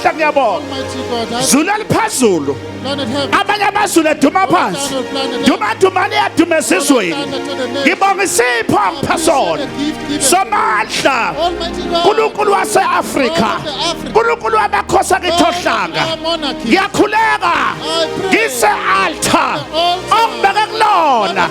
amandla ngiyabonga Almighty God, I zulu eliphezulu planet heaven, abanye amazulu eduma phansi duma yaduma esizweni ngibonga isipho angipha sona somandla Almighty God, uNkulunkulu wase-Afrika uNkulunkulu wamakhosi akithohlanga ngiyakhuleka ngise-altar ongibeke kulona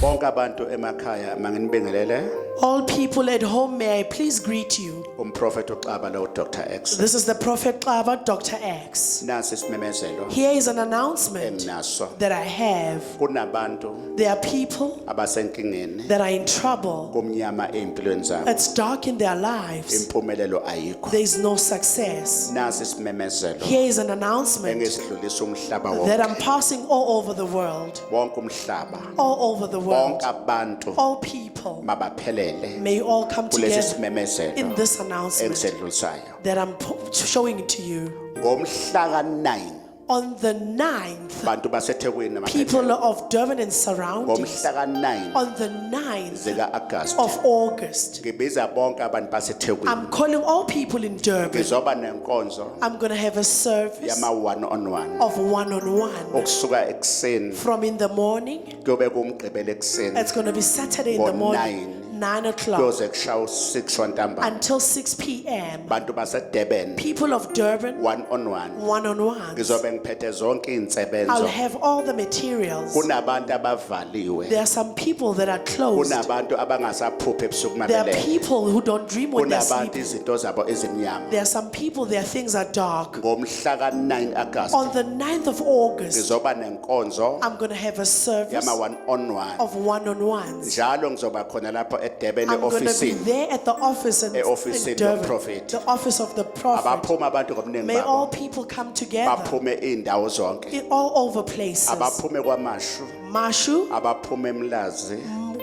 bonke abantu emakhaya manginibingelele All people at home, may I please greet you. umprofeti uXaba lo Dr. X This is the Prophet Klaba, Dr. X. nasi isimemezelo Here is an announcement enginaso that I have. kunabantu There are people abasenkingeni that are in trouble. kumnyama empilweni zabo It's dark in their lives. impumelelo ayikho There is no success. nasi isimemezelo Here is an announcement engesidlulisa umhlaba that wonke I'm passing all over the world. wonke umhlaba All over the world. bonke abantu All people. mabaphelele May you all come kulesi together simemezelo in this announcement engisedlulisayo that I'm showing to you. ngomhla ka9 On the 9th, abantu baseThekwini namaphethelo people of Durban and surroundings, ngomhla ka9 on the 9th zika August of August, ngibiza bonke abantu baseThekwini I'm calling all people in Durban. ngizoba nenkonzo I'm going to have a service yama one on one of one-on-one okusuka ekseni from in the morning. kuyobe kumgqibelo ekseni It's going to be Saturday in the morning, 9 o'clock, kuyoze kushawa 6 wantambama until 6 p.m. abantu baseDurban People of Durban, one on one one-on-ones. ngizobe ngiphethe zonke I'll insebenzo have all the materials. kunabantu abavaliwe There are some people that are closed. kunabantu abangasaphuphi ebusuku There are mabelele people who don't dream when they're kunabantu sleeping. izinto zabo ezimnyama There are some people, their things are dark. ngomhla ka9 August On the 9th of August, ngizoba nenkonzo I'm going to have a service yama one on one of one-on-ones. njalo ngizoba khona lapho eDurban I'm going to be eofisini there at the office in E-ofisini Durban, lomprofeti. the office of the prophet. abaphuma abantu ngomningi May all babo people come together baphume indawo zonke all over places. abaphume kwamashu Mashu, abaphume emlazi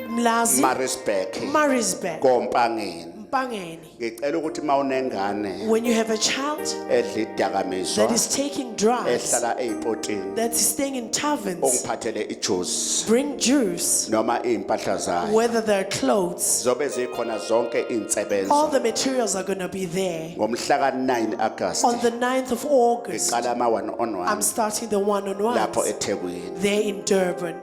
Mlazi, Maritzburg Marisburg, kompangeni Mpangeni. ngicela ukuthi mawunengane When you have a child edla idakamizwa that is taking drugs, ehlala eyipotini that is staying in taverns, ongiphathele ijuice bring juice, noma impahla zayo whether they're clothes. zobe zikhona zonke All insebenzo the materials are going to be there. ngomhla ka9 August On the 9th of August, ngiqala ama one on I'm one starting the lapho one-on-ones eThekwini there in Durban.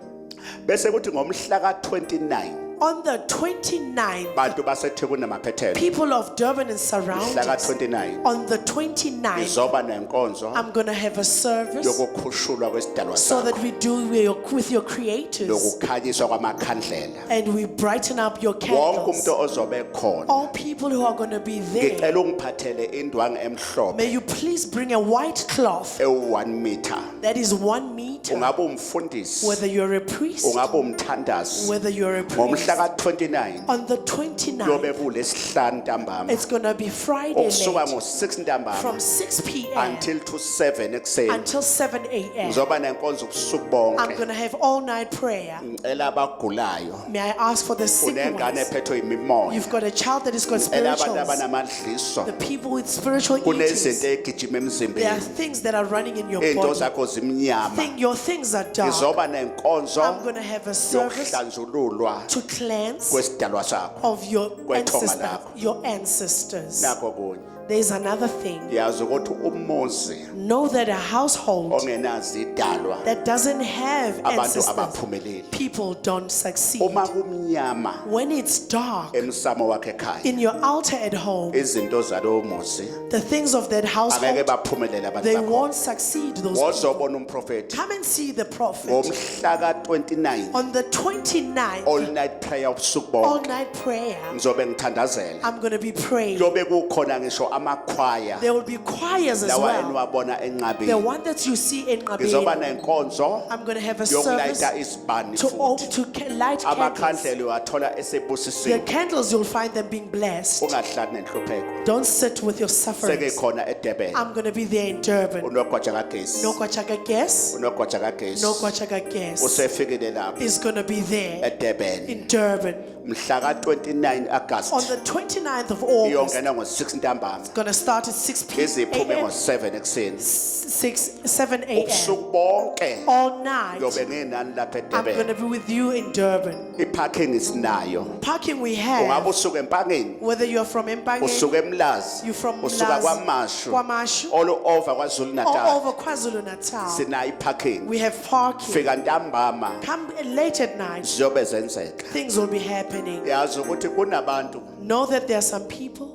bese kuthi ngomhla ka29 On the 29th, bantu baseThekwini namaphethelo people of Durban and mhla surroundings, ka29 on the 29th, ngizoba nenkonzo I'm going to have a service yokukhushulwa kwesidalwa so that sakho we do with your creators lokukhanyiswa kwamakhandlela and we brighten up your wonke candles. umuntu ozobe khona All people who are going to be there, ngicela ungiphathele indwangu emhlophe may you please bring a white cloth ewu1 meter that is 1 meter, ungabe umfundisi whether you're a priest, ungabe umthandazi whether you're a priest. ngomhla ka29 On the 29th, kuyobe kulesihlanu ntambama it's going to be Friday okusuka night ngo6 ntambama from 6 p.m. until to 7 ekseni until 7 a.m. ngizoba nenkonzo ubusuku I'm bonke going to have all night prayer. ngicela abagulayo May I ask for the sick unengane ones? ephethwe imimoya You've got a child that has got ngicela abantu spirituals. abanamadliso The people with spiritual kunezinto eatings. egijima There are emzimbeni things that are running in your into body. zakho zimnyama Your things are dark. ngizoba nenkonzo I'm going to have a service yokuhlanjululwa to cleanse kwesidalwa sakho of your Kwethonga ancestors. lakho. Your ancestors. nakho kunye There's another thing. yazi ukuthi umuzi Know that a household ongenazi idalwa that doesn't have abantu ancestors, abaphumeleli people don't succeed. uma kumnyama When it's dark emsamo wakhe ekhaya in your altar at home, izinto zalowo muzi the things of that angeke household, baphumelele abantu they bakho won't succeed. Those people. wozobona umprofeti Come and see the prophet ngomhla ka29 on the 29th. all night prayer ubusuku All bonke night prayer. ngizobe ngithandazela I'm going to be praying. kuyobe kukhona ngisho amakhwaya There will be choirs as lawa well. eniwabona The enqabeni one that you see in ngizoba Rabbi. nenkonzo I'm going to have a service yokulayita isibani to futhi light candles. amakhandlela wathola The esebusisini candles, you'll find them being blessed. ungahlali nenhlupheko Don't sit with your sufferings. sekekhona eDurban I'm going to be there in Durban. unogwaja kagesi No Kwachaga guess. unogwaja kagesi No Kwachaga guess. usefikile lapho Is going to be there eDurban in Durban. mhla ka29 On August the 29th of August, iyongena ngo6 ntambama It's going to start at 6 iziphume p.m. ngo-7 ekuseni 7 a.m. ubusuku bonke All night. ngiyobe nginani lapha I'm going eDurban to be with you in Durban. iparking isinayo Parking we ungabe have, usuka empangeni whether you're from Mpangeni usuka eMlazi You're from usuka Mlazi, kwaMashu KwaMashu, all over KwaZulu or Natal over KwaZulu Natal, sinayo iparking we have parking. fika ntambama Come late at night, ziyobe zenzeka things will be happening. yazi ukuthi kunabantu Know that there are some people,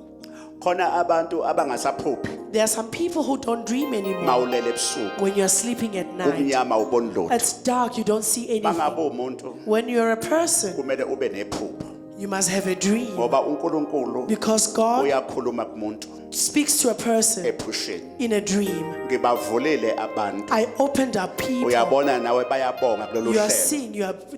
khona abantu abangasaphuphi there are some people who don't dream anymore mawulele ebusuku when you're sleeping at night. umnyama ubona lutho It's dark, you don't see anything. bangabe umuntu When you're a person, kumele ube nephupho you must have a dream ngoba uNkulunkulu because God uyakhuluma kumuntu speaks to a person ephusheni in a dream. ngibavulile abantu I opened up people. uyabona nawe bayabonga kulolu You are hlelo seeing,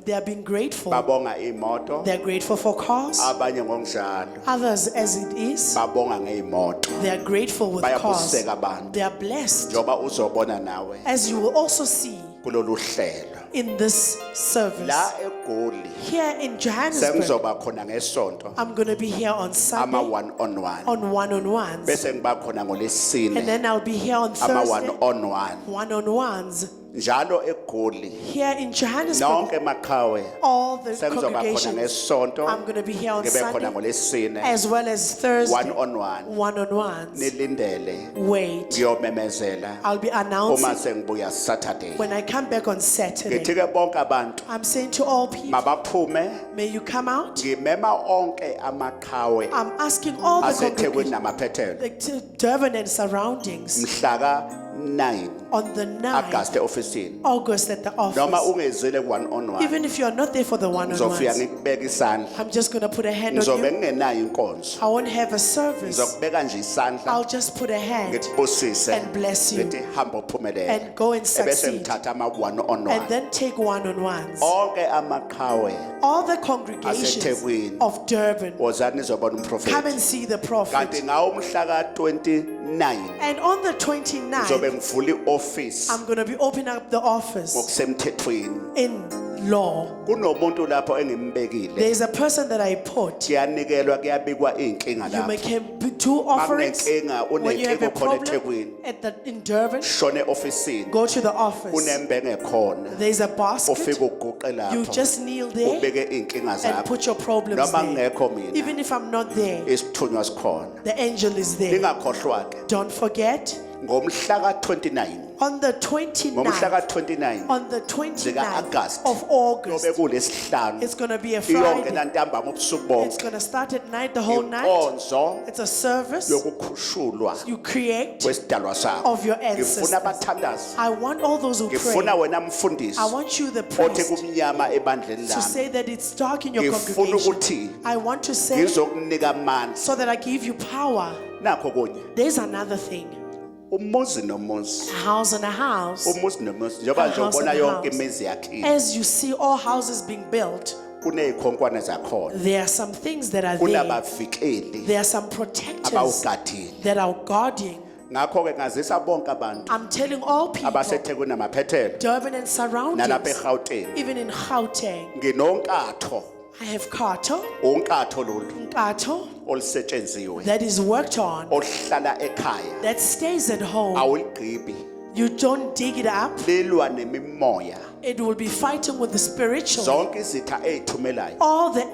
they are being grateful. babonga imoto They're grateful for cars. abanye ngokunjalo Others, as it is, babonga ngeimoto they are grateful with cars. bayabuseka abantu They are blessed, njoba uzobona nawe as you will also see kulolu hlelo in this service. la eGoli Here in Johannesburg, sengizoba khona ngesonto I'm going to be here on ama Sunday 1-on-1 on one-on-ones. bese ngiba khona And ngolesine then I'll be here on ama Thursday, 1-on-1 one-on-ones. njalo eGoli Here in Johannesburg, nonke emaqhawe all the sengizoba khona congregations, ngesonto I'm going to be here on ngibe khona Sunday, ngolesine as well as Thursday, 1-on-1 one-on-ones. nilindele Wait, ngiyomemezela I'll be uma announcing sengibuya Saturday when I come back on Saturday. ngithi ke bonke abantu I'm saying to all people, mabaphume may you come out. ngimema onke amaqhawe I'm asking all the aseThekwini congregations, namaphethelo like to Durban and surroundings, mhlaka 9 on the 9th August eofisini August at the noma office. ungezile 1-on-1 Even if you are not there for the ngizofika one-on-ones, ngikubeka isandla I'm just going to put a hand on ngizobe you. ngingenayo inkonzo I won't have a service. ngizokubeka nje isandla I'll just put a hand ngikubusise and bless you ngithi hamba uphumelele and go and ebese succeed. ngithatha ama 1-on-1 And then take one-on-ones. onke amaqhawe All the congregations aseThekwini of Durban, wozani nizobona come umprofeti and see the prophet. kanti ngawo umhlaka 29 And on the 29th, ngizobe ngivula ioffice I'm going to be opening up the office ngokusemthethweni in law. kunomuntu lapho engimbekile There's a person that I put. kuyanikelwa kuyabikwa inkinga You may lapho can do offerings. Makunenkinga, When you have a unenkinga ukhona problem eThekwini in Durban, shone officeini go to the office. unembe ngekhona There's a basket. ufike uguqe You lapho just kneel there ubeke inkinga and zakho put your problems noma there. ngekho mina Even if I'm not there, isithunywa sikhona the angel is there. lingakhohlwa ke Don't forget, ngomhlaka 29 on the ngomhlaka 29th, 29 on the zika 29th August of August, yobe kulesihlanu it's going to be a iyonke Friday. nantambama ubusuku It's bonke going to start at night, the whole night. inkonzo It's a service yokukhushulwa you create kwesidalwa sakho of your ngifuna ancestors. abathandazi I want all those who ngifuna pray. wena mfundisi I want you, the othi priest, kumnyama ebandleni to lami say that it's dark in your ngifuna congregation. ukuthi I want to say ngizokunika amandla so that I give you power. nakho kunye There's another thing. umuzi nomuzi A house and a house. umuzi nomuzi njengoba A nje house ubona and a yonke house. imizi yakhile As you see all houses being built, kuney'khonkwane zakhona there are some things that are there. kunabavikeli There are some protectors abawugadile that are guarding. ngakho-ke ngazisa bonke abantu I'm telling all people, abasethekwini namaphethelo Durban and nalapha surroundings, eGauteng even in Gauteng, nginonkatho I have cattle, unkatho lolu cattle olusetshenziwe that is worked on, oluhlala ekhaya that stays at home. awuligqibi You don't dig it up. lilwa nemimoya It will be fighting with the spiritual. zonke izitha ey'thumelayo All the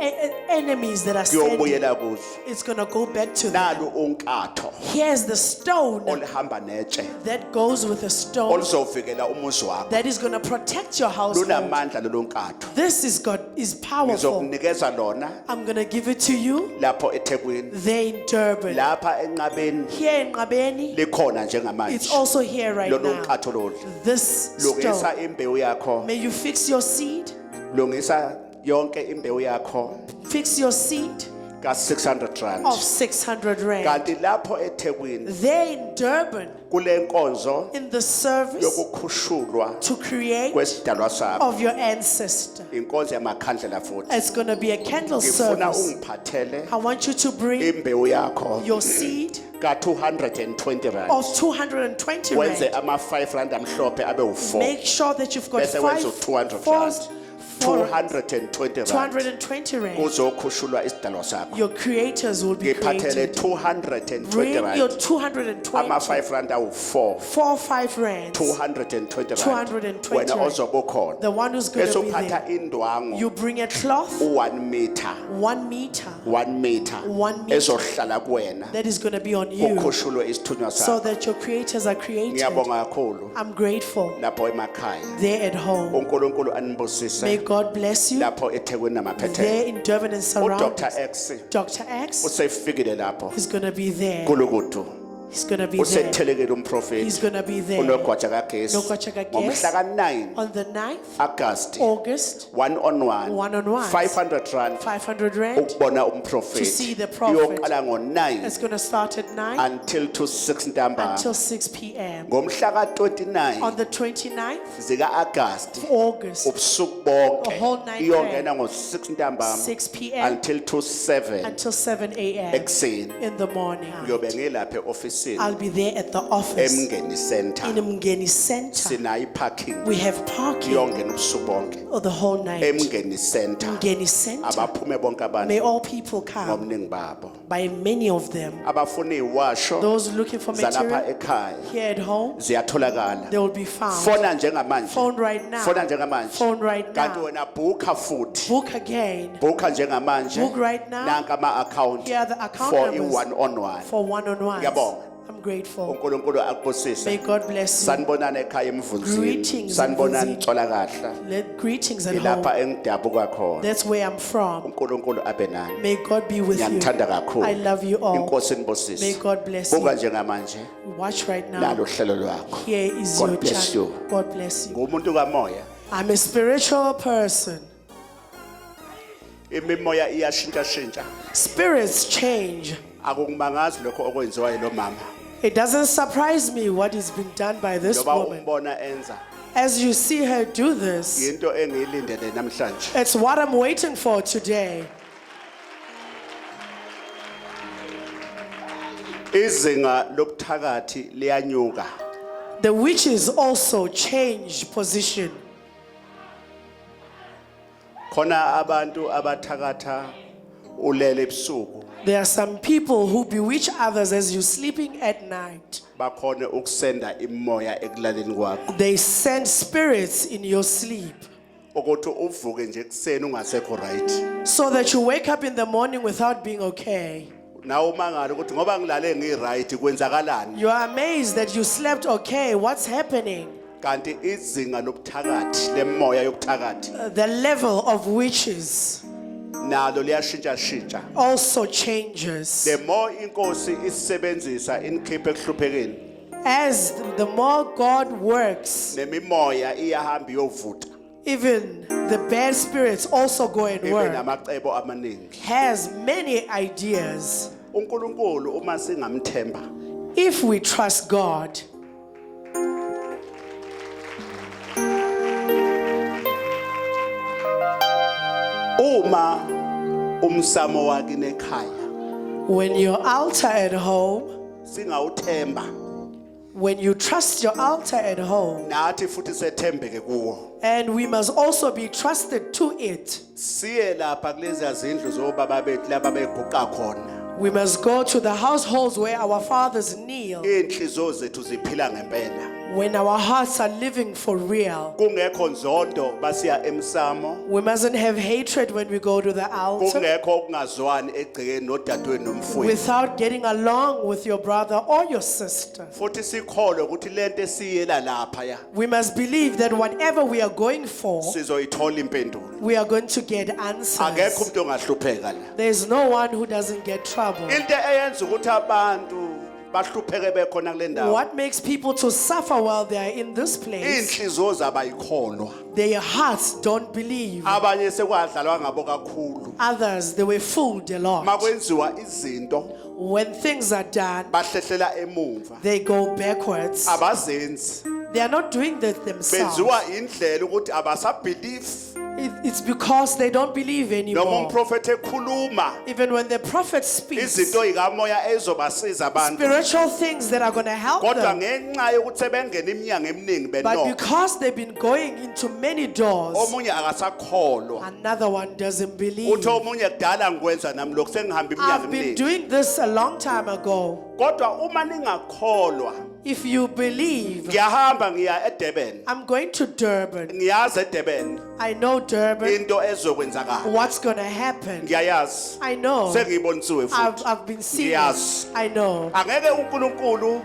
enemies that are standing, kuyobuyela kuzo it's going to go back to them. nalu unkatho Here's the stone olihamba netshe that goes with a stone oluzovikela umuzi wakho that is going to protect your household. lunamandla lolu nkatho This is God is powerful. ngizokunikeza lona I'm going to give it to you lapho eThekwini there in Durban. lapha enqabeni Here in Ngabeni, likhona it's njengamanje also here right lolu now. nkatho lolu This lungisa stone. imbewu yakho May you fix your seed. lungisa yonke imbewu yakho Fix your seed ka-600 rand of 600 rand. kanti lapho eThekwini There in Durban, kule nkonzo in the service yokukhushulwa to create kwesidalwa sakho of your ancestor. inkonzo yamakhandlela futhi It's going to be a candle ngifuna service. ungiphathele I want you to bring imbewu yakho your seed ka-220 rand of 220 wenze rand. ama-5 rand amhlophe abe u-4 Make sure that you've got Bese wenza u-200 rand. 220 rand 220 rand. kuzokhushulwa isidalwa sakho. Your creators will be Ngiphathele created. 220 Bring your rand. 220. Ama 5 rand awu4. 4-5 rands. 220 rand. 220 Wena rand. ozobukhona. The one who's going to be Esuphatha there. indwangu You bring a cloth, u1 meter. 1 meter, 1 meter 1 meter. ezohlala kuwena that is going to be on you, ukhushulwe isithunywa so sakho. that your creators are created. Ngiyabonga kakhulu I'm grateful. lapho emakhaya. There at home. uNkulunkulu May anibusise God bless you. lapho eThekwini namaphethelo. There in Durban and uDr surroundings. X Dr. X usefikile lapho is going to be there. kulukudu. He's going to be there. Usethelekile He's umprofeti going to be there. unogwaja kagesi Nogwaja kagesi. ngomhla ka9 On the 9th August August, 1-on-1 1-on-1. 500 rand 500 rand. ukubona To umprofeti. see the prophet. Iyoqala ngo9 It's going to start at 9 until to 6 ntambama. until 6 p.m. Ngomhla ka29 On the 29th zika August of August, ubusuku bonke The whole night iyongena ngo6 ntambama 6 p.m. until to 7 until 7 a.m. ekuseni. in the morning. Ngiyobe ngilapha eofisini I'll be there at the office eMngeni Center. in Mgeni Center. Sinayi parking We have parking iyongena ubusuku bonke the whole night. eMngeni Center. Mgeni Center. Abaphume bonke May abantu all people come, ngomningi babo. by many of them. Abafuna iwasho Those looking for zalapha material ekhaya here at home, ziyatholakala. they will be found. Fona njengamanje. Phone right now. Fona njengamanje. Phone right Kanti now. wena booka futhi. Book again. Booka njengamanje. Book right now. Nanka ama account Here are the account for numbers i1-on-1. for one-on-ones. Ngiyabonga. I'm grateful. uNkulunkulu akubusise. May God bless you. Sanibonana ekhaya emvunzini. Greetings, Sanibonana Mvunzini. ntolakahla. Let greetings at home. Ilapha engidabuka khona. That's where I'm from. uNkulunkulu abe nani. May God be with you. Ngiyathanda kakhulu. I love you all. Inkosi May nibusise. God bless Buka you. njengamanje. Watch right now. Lalo hlelo lwakho. Here is God your bless channel. you. God bless you. Ngumuntu kamoya. I'm a spiritual person. Imimoya iyashintsha shintsha. Spirits change. Akungimangazi lokho okwenziwa yilo mama. It doesn't surprise me what is being done by this Ngoba woman. umbona enza. As you see her do this, Into engiyilindele namhlanje. it's what I'm waiting for today. Izinga lobuthakathi liyanyuka. The witches also change position. Khona abantu abathakatha ulele ebusuku There are some people who bewitch others as you're sleeping at night. bakhone ukusenda imoya ekulaleni kwakho. They send spirits in your sleep Ukuthi uvuke nje ekseni ungasekho right. so that you wake up in the morning without being okay. Nawe umangala ukuthi ngoba ngilale ngi-right kwenzakalani. You are amazed that you slept okay. What's happening? Kanti izinga lobuthakathi lemoya yobuthakathi The level of witches nalo liyashintsha shintsha. also changes. The more inkosi isebenzisa inikhiphe ekuhluphekeni As the more God works, nemimoya iyahamba iyovutha. even the bad spirits also go and Ibe work. namacebo amaningi. Has many ideas. uNkulunkulu uma singamthemba If we trust God, uma umsamo wakini ekhaya when your altar at home, singawuthemba when you trust your altar at home, nathi futhi sethembeke kuwo. and we must also be trusted to it. Siye lapha kulezi zindlu zobaba bethu laba beguqa khona. We must go to the households where our fathers kneel, Inhliziyo zethu ziphila ngempela. when our hearts are living for real. Kungekho nzondo basiya emsamo. We mustn't have hatred when we go to the altar, Kungekho ukungazwani egcekeni nodadweni nomfowethu. without getting along with your brother or your sister. Futhi sikholwe ukuthi lento esiyela lapha ya We must believe that whatever we are going for, sizoyithola impendulo. we are going to get Akekho answers. umuntu ongahlupheka la. There's no one who doesn't get trouble. Into eyenza ukuthi abantu bahlupheke bekhona kule ndawo. What makes people to suffer while they are in this place? Inhliziyo zabayikholwa. Their hearts don't believe. Abanye sekwadlalwa ngabo kakhulu. Others, they were fooled a lot. Makwenziwa izinto When things are done, bahlehlela emumva. they go backwards. Abazenzi. They are not doing that themselves. Benziwa indlela ukuthi abasabelieve. It's because they don't believe noma anymore. umprofeti ekhuluma Even when the prophet speaks, izinto ikamoya ezobasiza abantu spiritual things that are going to help kodwa them. ngenxa yokuthi sebengena iminyango eminingi But benokho because they've been going into many doors, omunye akasakholwa another one doesn't believe. uthi omunye kudala ngikwenza nami lokhu sengihamba iminyaka I've been eminingi doing this a long time ago. kodwa uma ningakholwa If you believe, ngiyahamba ngiya eDurban I'm going to Durban. ngiyazi eDurban I know Durban. into ezokwenzakala What's going to happen? ngiyayazi I know. sengiyibonisiwe futhi I've been seeing Yes. it. I know. angeke uNkulunkulu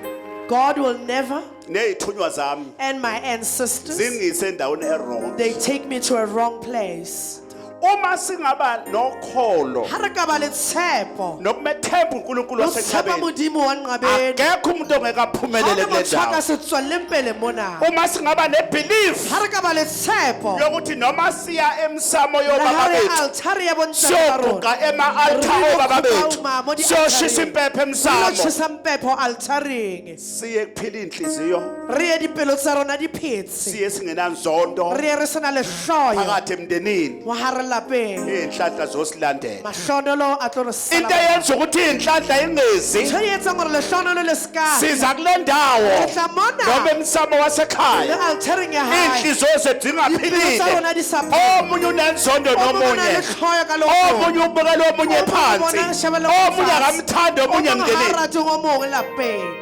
God will never, nezithunywa zami and my ancestors, zingise endaweni errong they take me to a wrong place. uma singaba nokholo Ha re ka ba le tshepo, nokumethemba uNkulunkulu ho tshepa wasentabeni Modimo wa nqabeni, akekho umuntu ongeke ha aphumelele re kule motho a ka ndawo se tswelleng pele mona. uma singaba nebelief Ha re ka ba le tshepo, yokuthi noma siya emsamo le yobaba ha re bethu altare ya bontate ba rona, siyoguqa ema-altar Re obaba lo bethu khupha mo di- siyoshisa impepho re lo emsamo tjhesa mpepho altareng, siye kuphila inhliziyo re ye dipelo tsa rona di phetse, siye singenanzondo re ye re sena lehloyo phakathi emndenini mo hare lapeng. iy'nhlanhla zosilandela Mahlonolo a tlo re into sala. eyenza ukuthi iy'nhlanhla ingezi Ntho e etsang hore lehlonolo le ska siza kule ndawo tla mona noma emsamo le wasekhaya altareng ya hae, iy'nhliziyo zethu dipelo tsa ingaphilile rona di sa omunye unenzondo o mongwe o na nomunye le tlhoyo ka lehloyo. omunye ubukela omunye O mongwe o bona phansi a shebela omunye fatshe. akamthandi O omunye mongwe ha a emndenini rate o mongwe lapeng.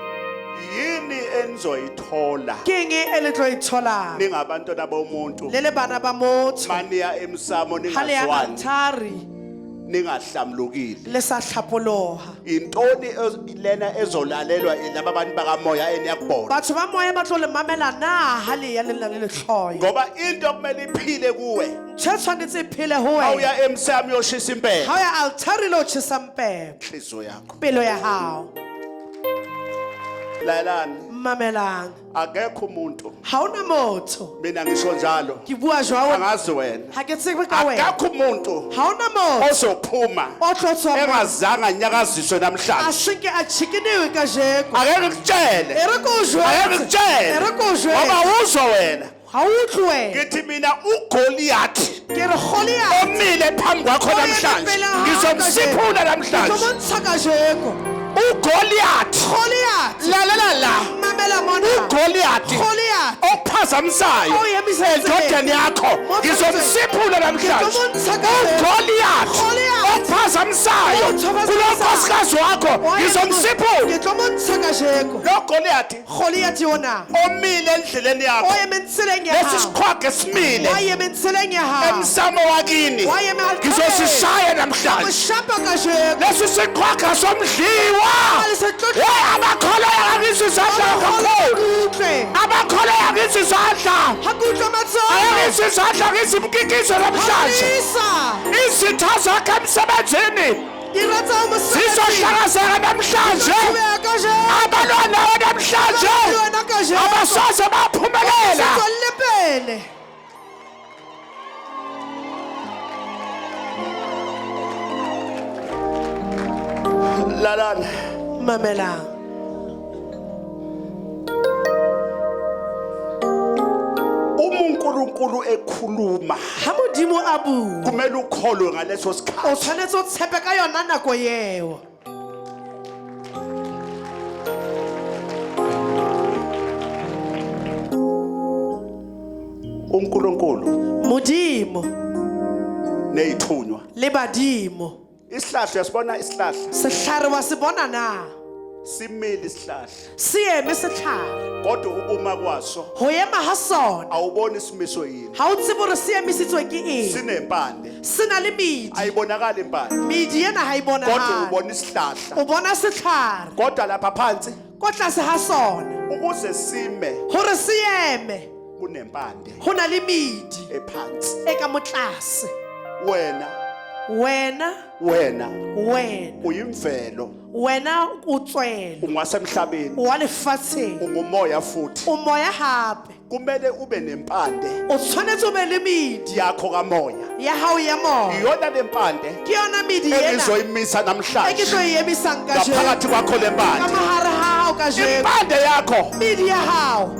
yini enizoyithola Ke eng e le tlo e tholang? ningabantwana bomuntu Le le bana ba motho, maniya emsamo ha le ya ningazwani altare ningahlamlukile le sa hlapoloha. intoni lena ezolalelwa laba bantu bakamoya eniyakubona Batho ba moya ba tlo le mamela na ha le ya le na le letlhoyo? ngoba into okumele iphile kuwe Ntho e tshwanetse e phele ho ma wena. uya emsamo uyoshisa impepho Ha o ya altare le ho tjhesa mpepho, inhliziyo yakho pelo ya hao. lalani Mamelang, akekho umuntu ha ona motho, mina ngisho njalo ke bua jwalo, angazi wena ha ke tsebe ka wena. akekho umuntu Ha ona motho ozophuma o tlo tswa mona engazange anyakaziswe a namhlanje seke a tjhekiniwe kajeko. akeke ngikutshele E re ko o akeke jwetse, ngikutshele e re ko o ngoba jwetse. uzwa wena Ha o utlwe wena. ngithi mina ugoliyathi Ke re Goliath, omile phambi kwakho o eme namhlanje pele ha ngizomsiphula kajeko. Ke tlo namhlanje montsha kajeko. ugoliyathi Goliath, lalela la mamela mona. ugoliyathi Goliath, okuphazamisayo o emisetse endodeni yakho ngizomsiphula namhlanje ugoliyathi okuphazamisayo kulonkosikazi wakho ngizomsiphula ke tlo montsha kajeko. lo goliyathi Goliath yona, omile endleleni o yakho eme tseleng ya lesi hao. siqhwaga simile Wa eme tseleng ya hao. emsamo wakini Wa eme altareng. ngizosishaya namhlanje Moshapa kajeko. lesi siqhwaga somdliwa Ale se tlo hey abakholwa yakithi izandla kakhulu kutle. abakholwa yakithi izandla Ha kutlwa matsoho. ayakithi izandla ngizimkikizo namhlanje Halisa. izitha zakhe emsebenzini Di ratsa ho mosebetsi. zizohlakazeka namhlanje Tshubeha kajeko. abalwana namhlanje Yona kajeko. abasoze baphumelela Tswelle pele. lalana Mamelang, uma uNkulunkulu ekhuluma ha Modimo a bua, kumele ukholwe ngaleso o sikhathi tshwanetse o tshepe ka yona nako eo. uNkulunkulu Modimo nezithunywa le badimo. isihlahla sibona isihlahla Sehlare wa se bona na? simile isihlahla Se eme setlhare. kodwa ukuma kwaso Ho ema ha sona, awuboni isimiso yini ha o tsebe hore se emisitswe ke eng. sinempande Se na le medi. ayibonakala impande Medi ena ha e kodwa bonahale. ubona isihlahla O bona setlhare kodwa lapha phansi ko tlase ha sona. ukuze sime Hore se eme, kunempande ho na le medi ephansi e ka motlase. wena Wena, wena wena, uyimvelo wena o tswele. ungasemhlabeni Wa lefatsheng. ungumoya futhi O moya hape. kumele ube nempande O tshwanetse o be le medi yakho kamoya ya hao ya moya. iyona lempande Ke yona medi ena engizoyimisa e ke namhlanje tlo e emisang kajeko. ngaphakathi kwakho Ka lempande mahare ha hao kajeko. impande yakho Medi ya hao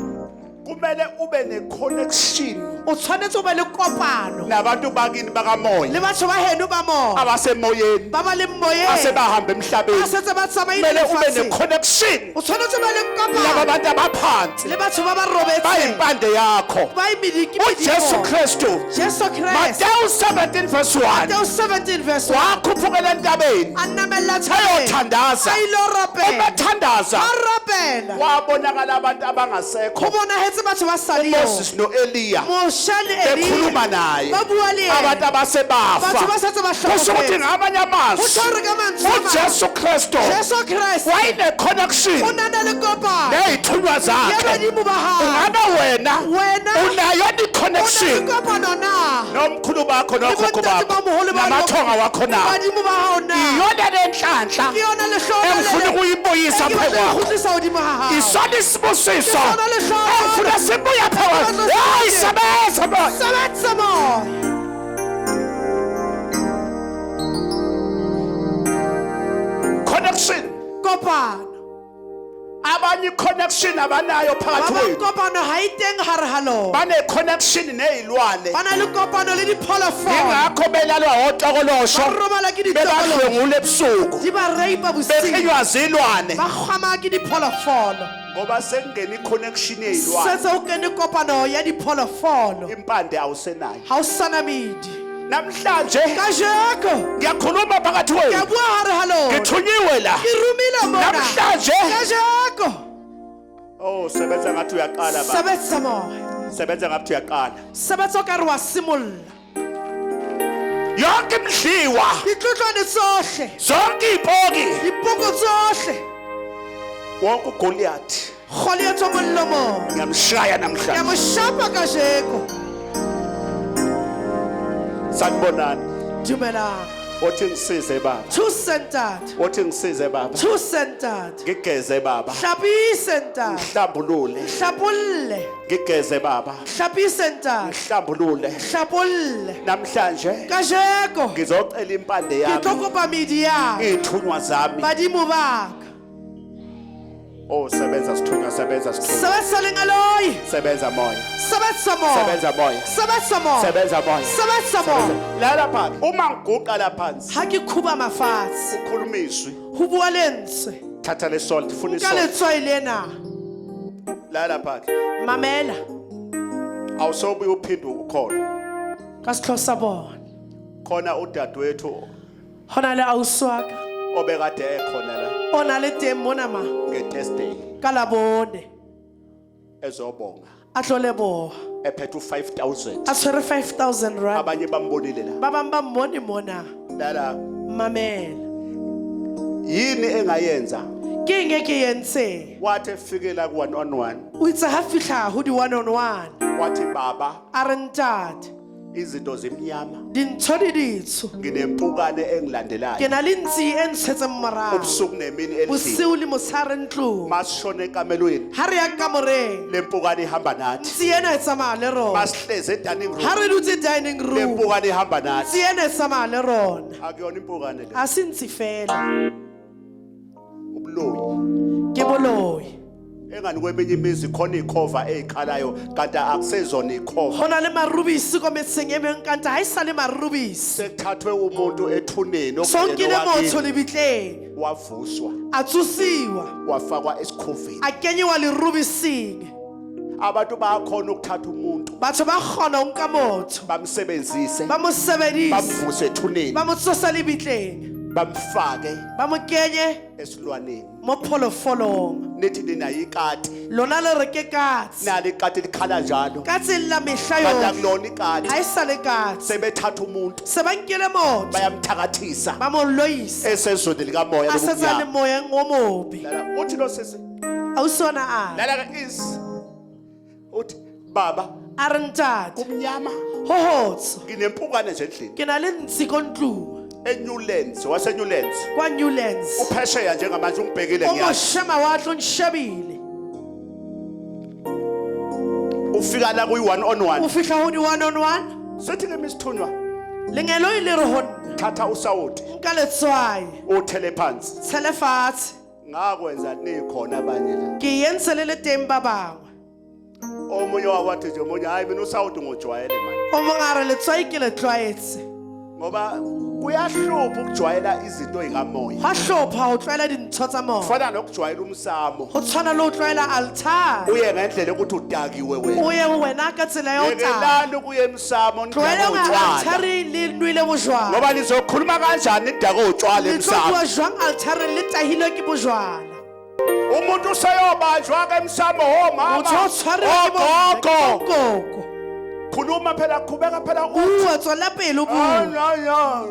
kumele ube ne connection o tshwanetse o be le kopano nabantu bakini bakamoya le batho ba heno ba mo abasemoyeni ba ba le moyeng asebahamba ba emhlabeni setse ba tsamaile kumele ube ne lefatsheng. connection O tshwanetse o be le kopano nabantu abaphansi le batho ba ba robetseng bayimpande yakho ba imidiki uJesu Kristu Jesu Christ Matthew 17 verse 1 Matthew 17 verse 1 wakhuphukela entabeni anamela thabeng ayothandaza ayilorapela umethandaza arapela wabonakala abantu abangasekho go bonagetse batho ba saliyo uMoses noEliya moshale bekhuluma Eliya naye ba bua le abantu yena batho abasebafa ba setse ba kusho ukuthi hlokofetse ngamanye amazwi Kusho re ka mantswe a mang. uJesu Kristu Jesu Christ wayine connection o nana le kopano nezithunywa ya zakhe badimo ba hao ungabe wena wena unayo o na le connection kopano na nomkhulu bakho le nokhokho bontate ba bakho moholo ba namathonga wakho na badimo ba hao na iyona lenhlanhla ke yona lehlola engifuna ukuyibuyisa phe kwakho khutlisa hodimo ha hao isona isibusiso Isona lehlola. engifuna sibuya phe kwakho hayi sebenza bona sebetsa moya connection kopano abanye connection abanayo ba phakathi bang kwethu kopano ha e teng gare ga lona bane connection nezilwane ba na le kopano le dipholofolo ingakho belalwa otokolosho ba robala ke ditokolo bebahlwengula ebusuku di ba reipa bosigo bekhinywa zilwane ba kgama ke dipholofolo ngoba sekungena iconnection yezilwane setse o kene kopano ya dipholofolo impande awusenayo ga o sana medi namhlanje kajeko ngiyakhuluma phakathi ke kwethu bua gare ga lona ngithunyiwe la ke rumile mona namhlanje kajeko oh sebenza ngathi uyaqala baba sebetsa moya sebenza ngathi uyaqala sebetsa o ka re wa simolola yonke imdliwa ditlotlwane tsohle zonke ipoki dipoko tsohle wonke uGoliath goliath o mollo moo ngiyamshaya ya namhlanje mo shapa kajeko sanibonani dumelang othi ngisize baba two-centered othi ngisize baba two-centered ngigeze baba hlapise-centered hlambulule hlapolle ngigeze baba hlapise-centered hlambulule hlapolle namhlanje kajeko ngizocela impande ke tlo yami kopa medi yaka izithunywa zami badimo baka oh sebenza sithunywa sebenza sithunywa sebetsa lengaloyi sebenza moya sebetsa moya sebenza moya sebetsa moya sebenza moya sebetsa moya la lapha uma ngiguqa la phansi ha ke khuba mafatshe ukhuluma izwi ho bua lentswe thatha le salt funa ka isalt letswai lena la lapha mamela awusobuye uphinde ukhona ka setlho sa bona khona udadewethu ho na le ausi wa ka obekade ekhona la o na le teng mona ma nge-Thursday ka labone ezobonga a tlo leboga ephethe u-5,000 a tshwere 5,000 rand abanye bambonile la ba bang ba mmone mona lala mamela yini engayenza ke eng e ke entseng wathi efikela ku-1-on-1 o itse ha fitlha ho di-one on one wathi baba a re ntate izinto zimnyama dintho di ditsho nginempukane ke engilandelayo na le ntsi e ntshetseng morago ubusuku nemini endlini bosiu le motshehare ntlong masishone ekamelweni ha re ya kamoreng le mpukane ihamba nathi ntsi ena e tsamaya le rona masihleze edining ha room re dutse dining le room mpukane ihamba nathi ntsi ena e tsamaya le rona akuyona impukane le ha se ntsi fela ubuloyi ke boloi engani kweminye imizi khona ikhova ezikhalayo kanti akusezona ikhova go na le marubisi ko metseng e mengwe kante ha e sa le marubisi sekuthathwe umuntu ethuneni sonkile motho okuyena lebitleng wavuswa a tsosiwa wafakwa esikhofeni a kenyiwa lerubising abantu bayakhona ukuthatha umuntu batho ba kgona ho nka motho bamsebenzise ba mo sebedise bamvuse ethuneni ba mo tsosa lebitleng bamfake ba mo kenye esilwaneni mo pholofolong nithi nina ikati lona le re ke katse nalo ikati likhala njalo katse la mehla kanti yohle akulona ikati ha e sa le katse sebethatha umuntu se ba nkele motho bayamthakathisa ba mo loisa esezweni likamoya a setsa le lobunyama moyeng o mobe lala uthi lo sisi ausi ona a lala ke is uthi baba a re ntate kumnyama ho hotso nginempukane nje endlini ke na le ntsi ko ntlong eNewlands waseNewlands kwa Newlands uphesheya njengamanje ungibhekile o ngiyazi moshema wa tlo nshebile ufika la kuyi-1 on 1 o fihla ho di-one on one sethi ke misithunywa lengelo ile re honna thatha usawoti nka letswai uthele phansi tshele fatshe ngakwenza nikhona abanye la ke e entse le le teng ba bangwe omunye wawathi nje omunye hayi mina usawuthi ngojwayele manje O mong a re letswai ke le tlwaetse. ngoba kuyahlupha ukujwayela izinto ezikamoya Hwa hlopha ho tlwaela dintho tsa moya. fana nokujwayela umsamo Ho tshwana le ho tlwaela altar. uye ngendlela ukuthi udakiwe wena O ye wena ka tsela ya ho tla. yekelani ukuya emsamo Tlwaela ho utshwala altareng le nwele bojwala. ngoba lizokhuluma kanjani idake utshwala Le tlo emsamo bua jwang altareng le tahilwe ke bojwala. umuntu useyobanjwa ke emsamo Motho mama o tshwareha ke ogogo koko. khuluma phela qhubeka phela Bua tswela pele o bua.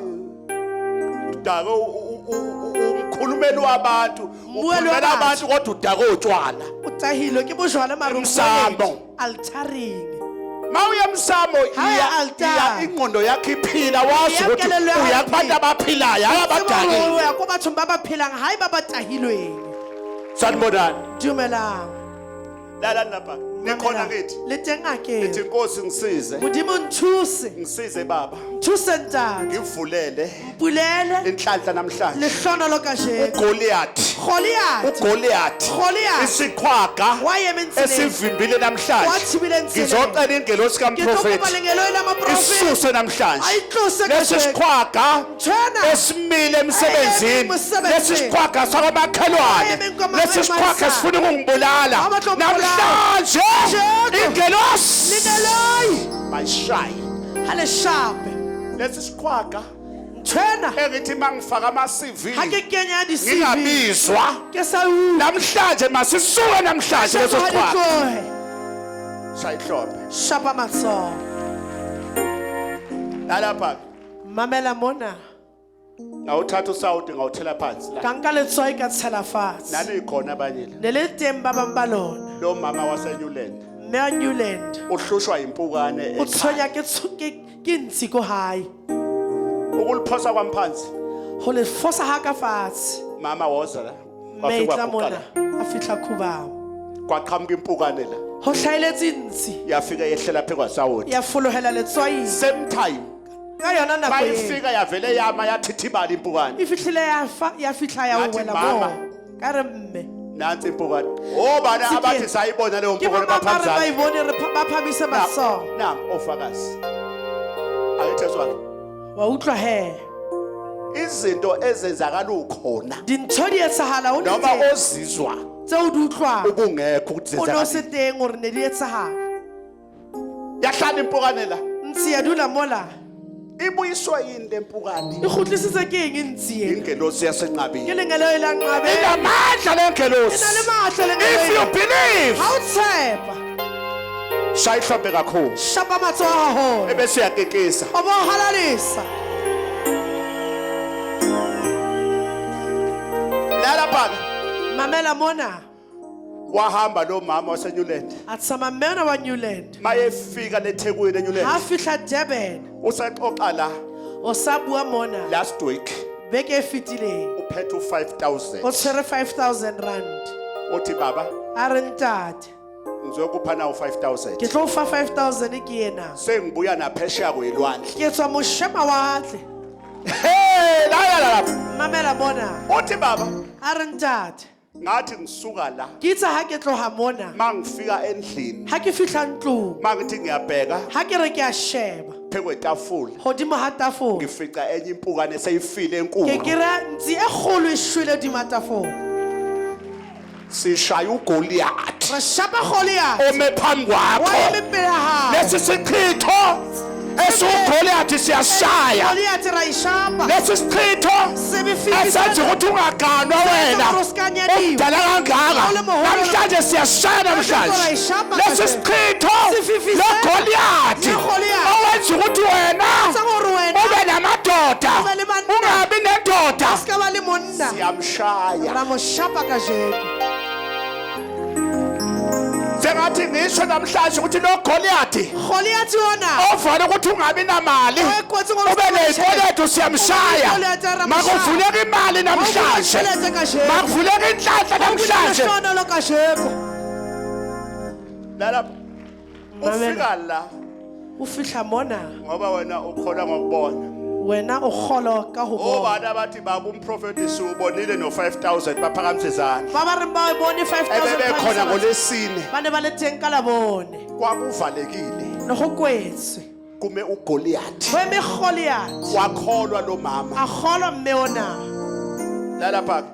udake umkhulumeli wabantu Mmueli ukhulumela wabantu. abantu kodwa udake utshwala O tahilwe ke bojwala mara o Emsamo. ngweletse altareng. mawuya emsamo Haya altar. ingqondo yakho iphila wazi Ya ukuthi kelello ya uya hao kubantu iphila. abaphilayo hayi Tseba hore abadakile o ya ko bathong ba ba phelang hae ba ba tahilweng. sanibonani Dumelang. lalani lapha nikhona kithi Le teng a nithi ke. inkosi ngisize Modimo nthuse. ngisize baba Thuse ntate. ngivulele Pulele inhlanhla namhlanje lehlono kajeno. uGoliath Goliath. uGoliath Goliath. isiqhwaga Wa eme ntseleng. esivimbile namhlanje Wa thibile ntseleng. ngizocela ingelosi Ke tlo kopa kaMprofeti lengelo la maprofeti. isuse namhlanje Ayitlose lesi kajeno. siqhwaga Tshena. esimile emsebenzini emsebenzini. lesi siqhwaga sakwamakhelwane Ayeme kwama- lesi siqhwaga esifuna ukungibulala Abatlo ukubulala. namhlanje Jeko. ingelosi Lingeloyi. mayishaye Hale shape. lesi siqhwaga Tshena. engithi mangifaka ama-CV Ha ke kenya di CV. ngingabizwa Ke sa u. namhlanje masisuke namhlanje leso Shapa siqhwaga ditlohe. shayihlombe Shapa matsoho. lalapha Mamela mona. ngawuthatha usawuti ngawuthela phansi la Ka nka letswai ka tshela fatshe. nanikhona abanye la Ne le teng ba bang ba lona. lo mama waseNewland Mme wa Newland. uhlushwa impukane O tshonya ke ntsi ko hae. ukuliphosa kwamphansi Ho le fosa ha ka fatshe. mama woza la Mme kwafika tla mona. kuqala A fihla khubao. kwaqhamuka impukane la Ho hlahiletse ntsi. yafika yehlela phe kwasawuti Ya folohela letswai. same time Ka yona nako e. bayifika yavele yama yathithibala impukane E fihlile ya fihla ya Ngathi wela mama. mo. Ka re mme. nansi impukane obani Sike. abathi sayibona leyo Ke mpukane ba ba re ba baphamzana ibone re ba phamise matsoho. nam ofakazi ayithezwa Wa utlwa he. izinto ezenzakala ukhona Dintho di etsahala o noma ntse. ozizwa Tseo di utlwang. ubungekho ukuthi O no se zenzakala teng hore ne di etsahala. yahlala impukane la Ntsi ya dula mola. ibuyiswa yini lempukane E kgutlisitse ke eng ntsi ena? ingelosi Ke yasenqabeni lengelo la nqabe. inamandla E na le lengelosi matla if you lengelo. believe Ha o tshepa. shayihlombe kakhulu Shapa matsoho haholo. ebese yakekisa O bo halalisa. lalapha Mamela mona. wahamba lo mama waseNewland A tshama mme ona wa Newland. mayefika leThekwini Ha eNewland fihla Durban. usaxoxa la O sa bua mona. last week Beke e fetileng. uphethe O u5000 tshwere 5,000 rand. uthi baba A re ntate. ngizokupha na u5000 Ke tlo o fa 5,000 ke ena. sengibuya naphesheya kwelwandle Ke tswa moshema watle. hey la lapha Mamela mona. uthi baba A re ntate. ngathi ngisuka la Ke itse ha ke tloha mona. mangifika endlini Ha ke fihla ntlong. mangithi ngiyabheka Ha ke re ke a sheba. phekwetafula Hodimo ha tafole. ngifica enye impukane eseyifile Ke enkulu kira ntsi e kgolo e shwele hodima tafole. sishaya uGoliath Re shapa Goliath. ome phambi Wa kwakho eme pele hao. lesi sichitho esiuGoliath siyashaya Goliath ra ishapa. lesi sichitho esenza ukuthi ungaganwa wena umdala kangaka namhlanje siyashaya namhlanje lesi sichitho loGoliath owenza ukuthi wena ube namadoda ungabi nendoda Ska ba le monna. siyamshaya Ra mo shapa kajeno. sengathi ngisho namhlanje ukuthi lo Goliath Goliath ona. ovana ukuthi ungabi namali Oyekotsi ngolo ube nezikweletu siyamshaya makuvuleka imali namhlanje Shelete kajeno. makuvuleka inhlanhla namhlanje Shona lo kajeno. lalapha ufika la O fihla mona. ngoba wena ukholwa ngokubona wena o kgolwa ka ho bona. Obana bathi baba umprofeti siubonile no 5000 baphakamise izandla. Ba ba re ba bone 5,000 Ebebekhona pounds. ngolesine Ba ne ba le teng ka Labone. kwakuvalekile Ne go kwetswe. kume uGoliath. Ho eme Goliath. Wakholwa lo mama. A kgolwa mme ona. Lala phaka.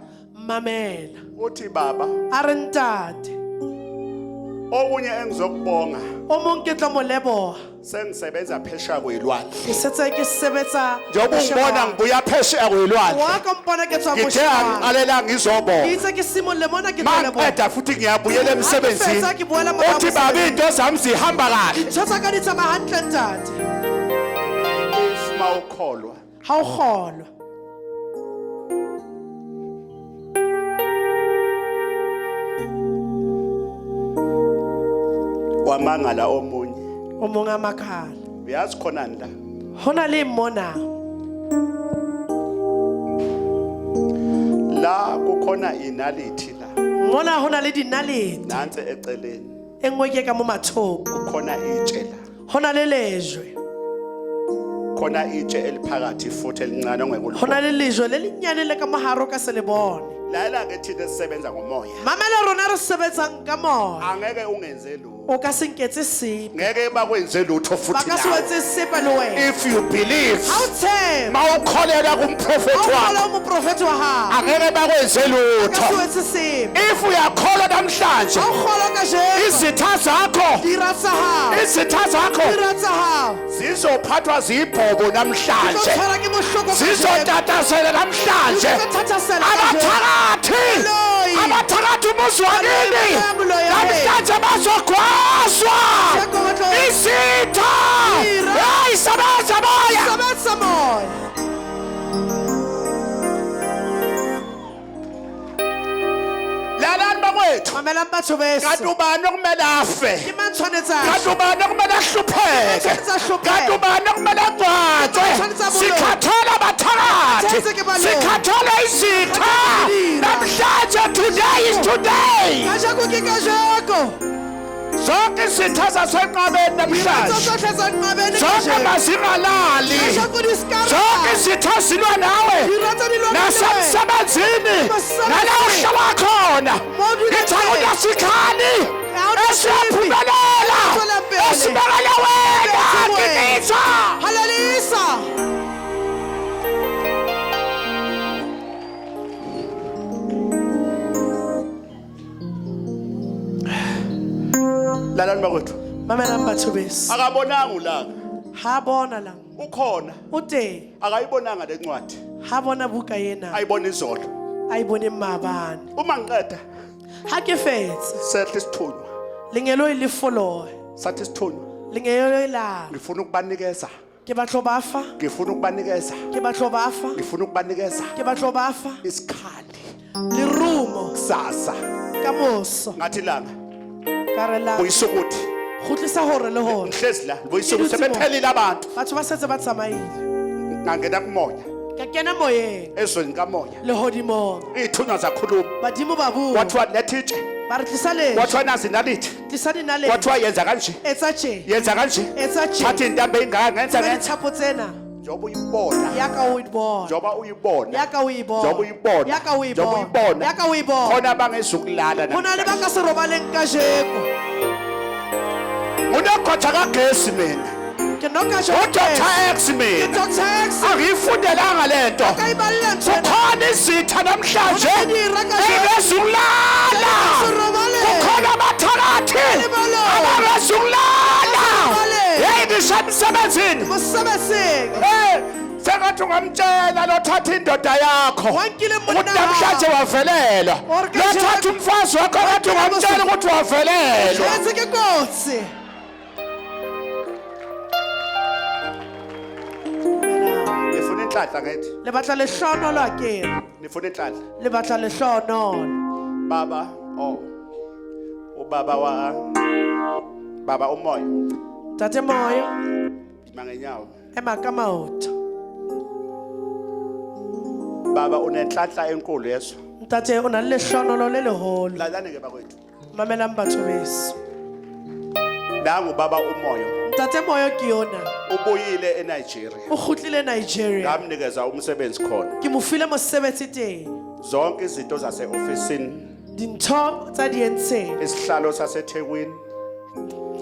Mamela. Uthi baba A re ntate. okunye engizokubonga O mong ke tla mo leboha. sengisebenza phesha kwelwandle. Ke setse ke sebetsa. Njengoba ungibona ngibuya phesha kwelwandle. Wa ka mpona ke tswa Ngithe moshwang. angiqalela ngizobonga. Ke itse ke simolle mona ke tla leboha. Maqeda futhi ngiyabuyela emsebenzini. Ha ke fetsa ke boela morao Uthi baba mosebetsing. into zami zihamba kahle. Tshotsa ka ditsamaya hantle ntate. Uma ukholwa Ha o kgolwa. wamangala omunye. O mong a makhala. Uyazi khona nda. Hona le mona. La kukhona inalithi la. Mona hona le dinalete. Nansi eceleni. Engwe ke ka mo mathoko. Kukhona itshe la. Hona le lejwe. Khona itshe eliphakathi futhi elincane ongekulibona. Hona le lejwe le lenyane le ka moharo ka se le bone. Lala ke thina sisebenza ngomoya. Mamela rona re sebetsang ka moya. Angeke ungenze lutho. O ka se nketse sepe. Ngeke bakwenze lutho Ba futhi ka se nawe. wetse sepe le wena. If you believe, Ha o tshepa. mawukholelwa Ha kumprofeti o kgolwa wakho, o moprofeti wa hao. angeke bakwenze Ba ka se lutho. wetse sepe. If uyakholwa namhlanje, Ha o kgolwa kajeno. izitha zakho, Dira tsa hao. izitha zakho Dira tsa hao. zizophathwa zibhobo Tlo namhlanje. tshwara ke mohloko kajeno. Zizotatasela namhlanje. Tlo thathasela kajeno. Abathakathi, Hallelujah. abathakathi umuzi wakini Hallelujah. namhlanje bazogwazwa izitha. Hey, sebenza moya. Sebetsa moya. Lalani bakwethu, Mamelang batho beso. kanti ubani okumele afe? Ke mang tshwanetsang? Kanti ubani okumele ahlupheke? Tshwanetse a hlupheke. Kanti ubani okumele agcwatshwe? Tshwanetse a bolong. Sikhathala abathakathi, Tshwanetse ke balong. sikhathala izitha. Tshwanetse ke dira. Namhlanje, today is today. Kajeko ke kajeko. Zonke izitha zasenqabeni Dira tso namhlanje, tsohle tsa nqabeni zonke kajeno. mazingalali, Kajeko di skara. zonke izitha zilwa nawe Dira tsa di lwa le wena. nasemsebenzini Emsebenzini. nala uhlala khona. Mo dula Ngithi teng. akuyasikhali Awunahluphi. esiyaphumelela Tswela pele. esibekele wena Ebese wena. ngibitha. Hallelujah. Lalani bakwethu, Mamelang batho beso. akabonanga ulaka, Ha bona lang. ukhona, O teng. akayibonanga le ncwadi, Ha bona buka ena. ayibona izolo. A e bone maabane. Uma ngiqeda Ha ke fetse. sehle isithunywa, Lengelo le foloe. sathi isithunywa, Lengelo la. ngifuna ukubanikeza, Ke batlo bafa. ngifuna ukubanikeza, Ke batlo bafa. ngifuna ukubanikeza Ke batlo bafa. isikhali Lerumo. kusasa. Ka moso. Ngathi langa Ka re la. buyisukuthi Kgutlisa hore le hore. ngihlezi la buyisukuthi sebephelile abantu. Batho ba setse ba tsamaile. Ngangena kumoya Ka kena moyeng. ezweni kamoya, Lehodimong. ithunywa zakhuluma, Badimo ba bua. kwathiwa lethi itshe, Ba re tlisa le. kwathiwa nazi nalithi, Tlisa dinalete. kwathiwa yenza kanje, Etsa tje. yenza kanje, Etsa tje. thatha intambo eyingaka ngenza Ba ngenza. dithapo tsena. Njengoba uyibona, Ya ka o ibona. njengoba uyibona, Ya ka o ibona. njengoba uyibona, Ya ka o njengoba ibona. uyibona, Ya ka o ibona. khona abangezukulala Ho na le ba namhlanje. ka se robaleng kajeko. Unogqotha kagesi mina, Ke no kajeko. uDr X Ke mina, Dr. X. angiyifundelanga lento. Ka ibalela ntwena. Kukhona izitha namhlanje Khona dira kajeno. engezukulala, Se robale. kukhona abathakathi Libalo. abangezukulala. Libale. Hey, ngisemsebenzini. Mosebetsing. Hey, sengathi ungamtshela lothatha indoda yakho Wankile monna ukuthi namhlanje wavelelwa. Or ka Lothatha umfazi wakho ngathi ungamtshela ukuthi wavelelwa. Tshwanetse ke kotsi. Nifuna inhlanhla ngithi, Le batla lehlohonolo akere. nifuna inhlanhla. Le batla lehlohonolo. Baba, oh. Ubaba wa Baba umoya, Tate moyo. mangenyawo. Ema ka maoto. Baba unenhlanhla enkulu yeso. Ntate o na le lehlohonolo le leholo. Lalane ke bakwethu. Mamelang batho beso. Nangu baba umoya. Tate moyo ke yona. ubuyile eNigeria o kgutlile Nigeria ngamnikeza umsebenzi khona ke mo file mosebetsi teng zonke izinto zaseofisini dintho tsa di entseng isihlalo saseThekwini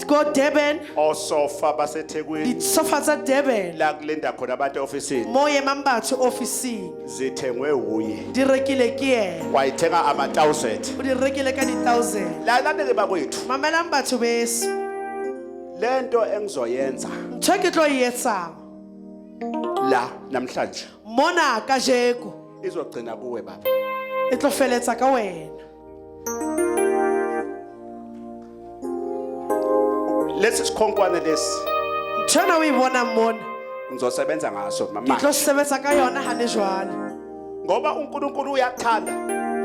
ko Durban osofa baseThekwini disofa tsa Durban la kulinda khona abantu eofisini mo yemang batho ofising zithengwe uye di rekile ke yena wayithenga ama-1000 o di rekile ka di-1000 lalaleke bakwethu mamelang batho beso lento engizoyenza ntho e ke tlo e etsang la namhlanje mona kajeko izogcina kuwe baba e tlo feletsa ka wena lesi sikhonkwane lesi ntho ena o e bona mona ngizosebenza ngaso ke mama tlo sebetsa ka yona hane jwale ngoba uNkulunkulu uyathanda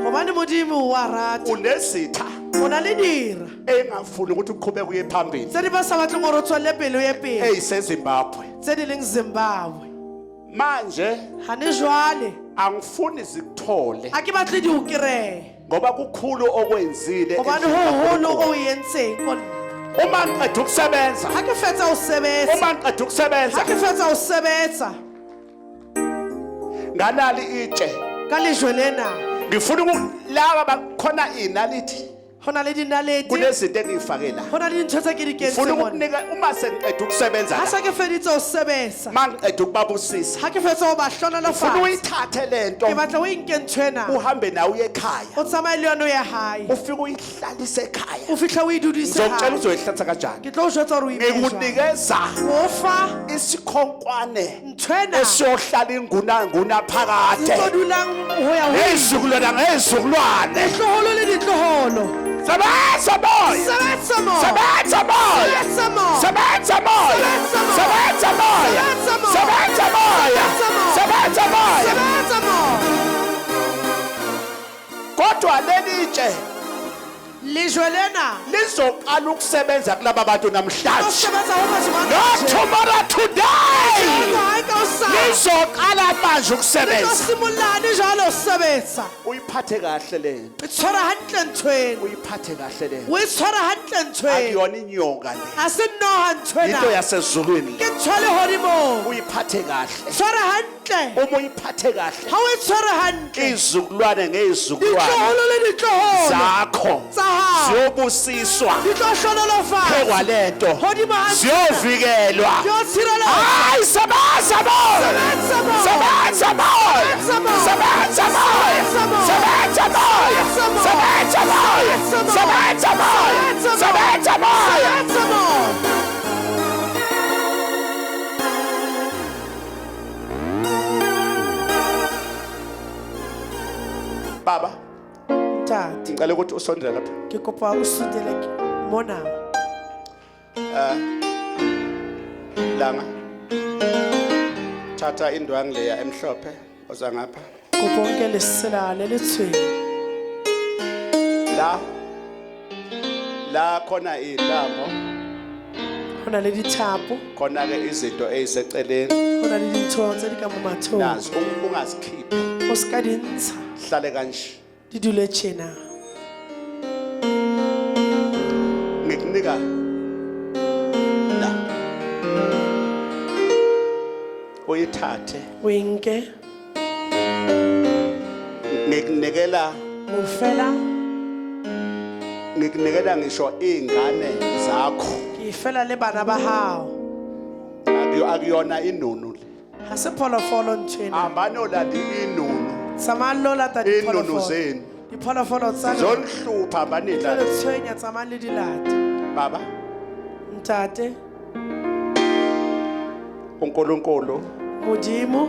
gobane modimo wa rata unesitha o na le dira engafuni ukuthi uqhubeke uye phambili tse di ba sa batleng gore o tswelele pele o ye pele eyiseZimbabwe tse di leng Zimbabwe manje hane jwale angifuni zikuthole a ke batle di o kereye ngoba kukhulu okwenzile gobane endlini go kaNkulunkulu. o e entseng ko nna uma ngiqeda ukusebenza ha ke fetsa o sebetsa uma ngiqeda ukusebenza ha ke fetsa o sebetsa nganali itshe ka lejwe lena ngifuna laba bakhona inalithi go na le dinalete kunezinto engiyifakela go na le dintho tse ke di kentse ngifuna mona ukukunika uma sengiqeda ukusebenza ha la se ke feditse o sebetsa uma ngiqeda ukubabusisa ha ke fetsa o ba hlolela ufuna fatshe uyithathe lento ke batla o e nke ntho ena uhambe nawe uye ekhaya o tsamaye le yone o ya hae ufike uyihlalise ekhaya o fitlha o e dudise ngizokutshela hae uzoyihlatha kanjani ke tlo o jwetsa gore o imejwa ngikunikeza o fa isikhonkwane ntho ena esiyohlala ingunanguna e phakade tlo dulang ho ya ho ngezizukulwana ngezizukulwane tloholo le ditloholo sebenza moya sebetsa mo sebenza moya sebetsa mo sebenza moya sebenza moya sebenza moya sebenza moya sebetsa mo kodwa lelitshe lejwe lena lizoqala ukusebenza kulaba bantu o namhlanje sebetsa ho batho ba not tomorrow today hayi ka o sa lizoqala manje tlo ukusebenza simolane jalo o sebetsa uyiphathe kahle lento e tshwara hantle ntho ena uyiphathe kahle lento o e tshwara hantle ntho ena akuyona inyoka le ha se noha ntho into ena yasezulwini ke ntho ya lehodimong uyiphathe kahle tshwara hantle uma uyiphathe kahle ha o e tshwara hantle izizukulwane ngezizukulwane ditloholo le ditloholo zakho tsa hao ziyobusiswa di tlo hlonolofatsa phekwa lento hodimo ha ziyovikelwa di o tshireletsa hayi sebenza moya Sebenza moya. sebenza moya Sebenza moya. sebenza moya Sebenza moya. sebenza moya sebenza Sebenza moya. moya Sebenza sebenza moya. moya sebetsa mo baba ntate ngicela ukuthi usondele lapha ke kopa o sutele mona langa thatha indwangu leya emhlophe oza ngapha kopa o nke lesela le letshweu la khona intambo go na le dithapo khona ke izinto eziseceleni go na le dintho tse di ka mo mathong nazi ungazikhiphi o se ka di ntsha hlale kanje di dule tjena ngikunika la uyithathe o e nke ngikunikela o fela ngikunikela ngisho izingane zakho ke e fela le bana ba hao akuyona inunu le ha se pholofolo ntho ena hambani olanda inunu tsamayang lo lata inunu zenu dipholofolo tsa zonhlupha hambani le la tshwenya tsamayang le di lata baba ntate uNkulunkulu modimo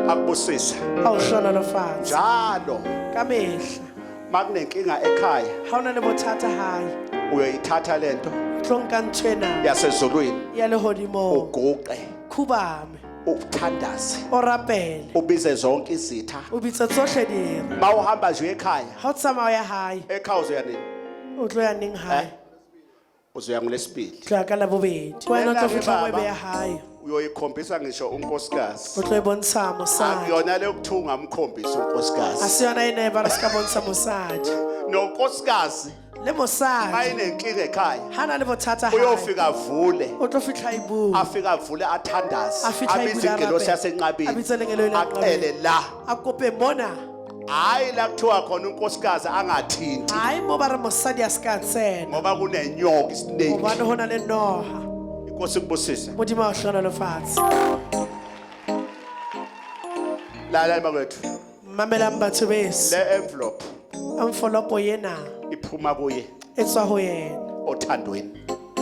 akubusisa a o hlonolofatsa njalo ka mehla makunenkinga ekhaya ha o na le bothata hae uyoyithatha lento o tlo nka ntho ena yasezulwini ya lehodimong uguqe khubame uthandaze o rapele ubize zonke izitha o bitse tsohle dire mawuhamba nje ekhaya ha o tsamaya o ya hae ekhaya uzoya nini o tlo ya neng hae uzoya ngolesibili tlo ya ka labobedi ke wena o tlo fitlha mo ebe ya hae uyoyikhombisa ngisho unkosikazi o tlo e bontsha mosadi akuyona le yokuthi ungamkhombisi a unkosikazi se yona e ne ba re se ka bontsha mosadi nonkosikazi Le mosadi ayinenkinga ekhaya hana le bothata hae. uyofika avule O tlo fihla e bua. afika avule athandaze A fitlha e abize bula ingelosi arabe. yasenqabeni A bitse lengelo le aqele la A kope mona. hayi la kuthiwa khona unkosikazi angathinti Hayi mo ba re mosadi a ska tsena. ngoba kunenyoka isiningi Hobane hona le noha. inkosi kubusise Modimo a hlola lefatshe. la bakwethu Mamelang batho beso. le envelope Envelope yena iphuma kuye e tswa ho yena. othandweni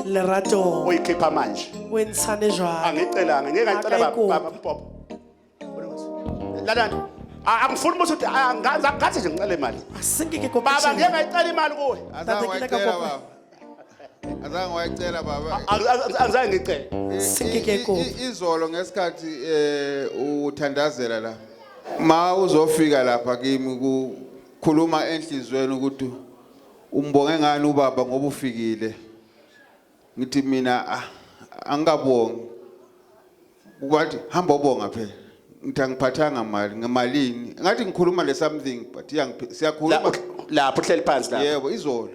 Lerato uyikhipha manje o ntshane jwalo. angicelanga ngeke ngicela baba mpopo lalani angifuni ukuthi uthi ngathi nje ngicela imali Asinke ke baba kopha. ngeke ngicela imali kuwe Azange Tata, kila wayicela ka baba. Azange wayicela baba. angizange ngicela Sinke ke kopha. Izolo ngesikhathi uthandazela la. Ma uzofika lapha kimi kukhuluma enhlizweni ukuthi umbonge ngani ubaba ngoba ufikile. Ngithi mina angabongi. Ukwathi hamba ubonga phela. Ngithi angiphathanga mali ngemalini. Ngathi ngikhuluma le something but siyakhuluma lapho uhleli phansi lapho yebo izolo.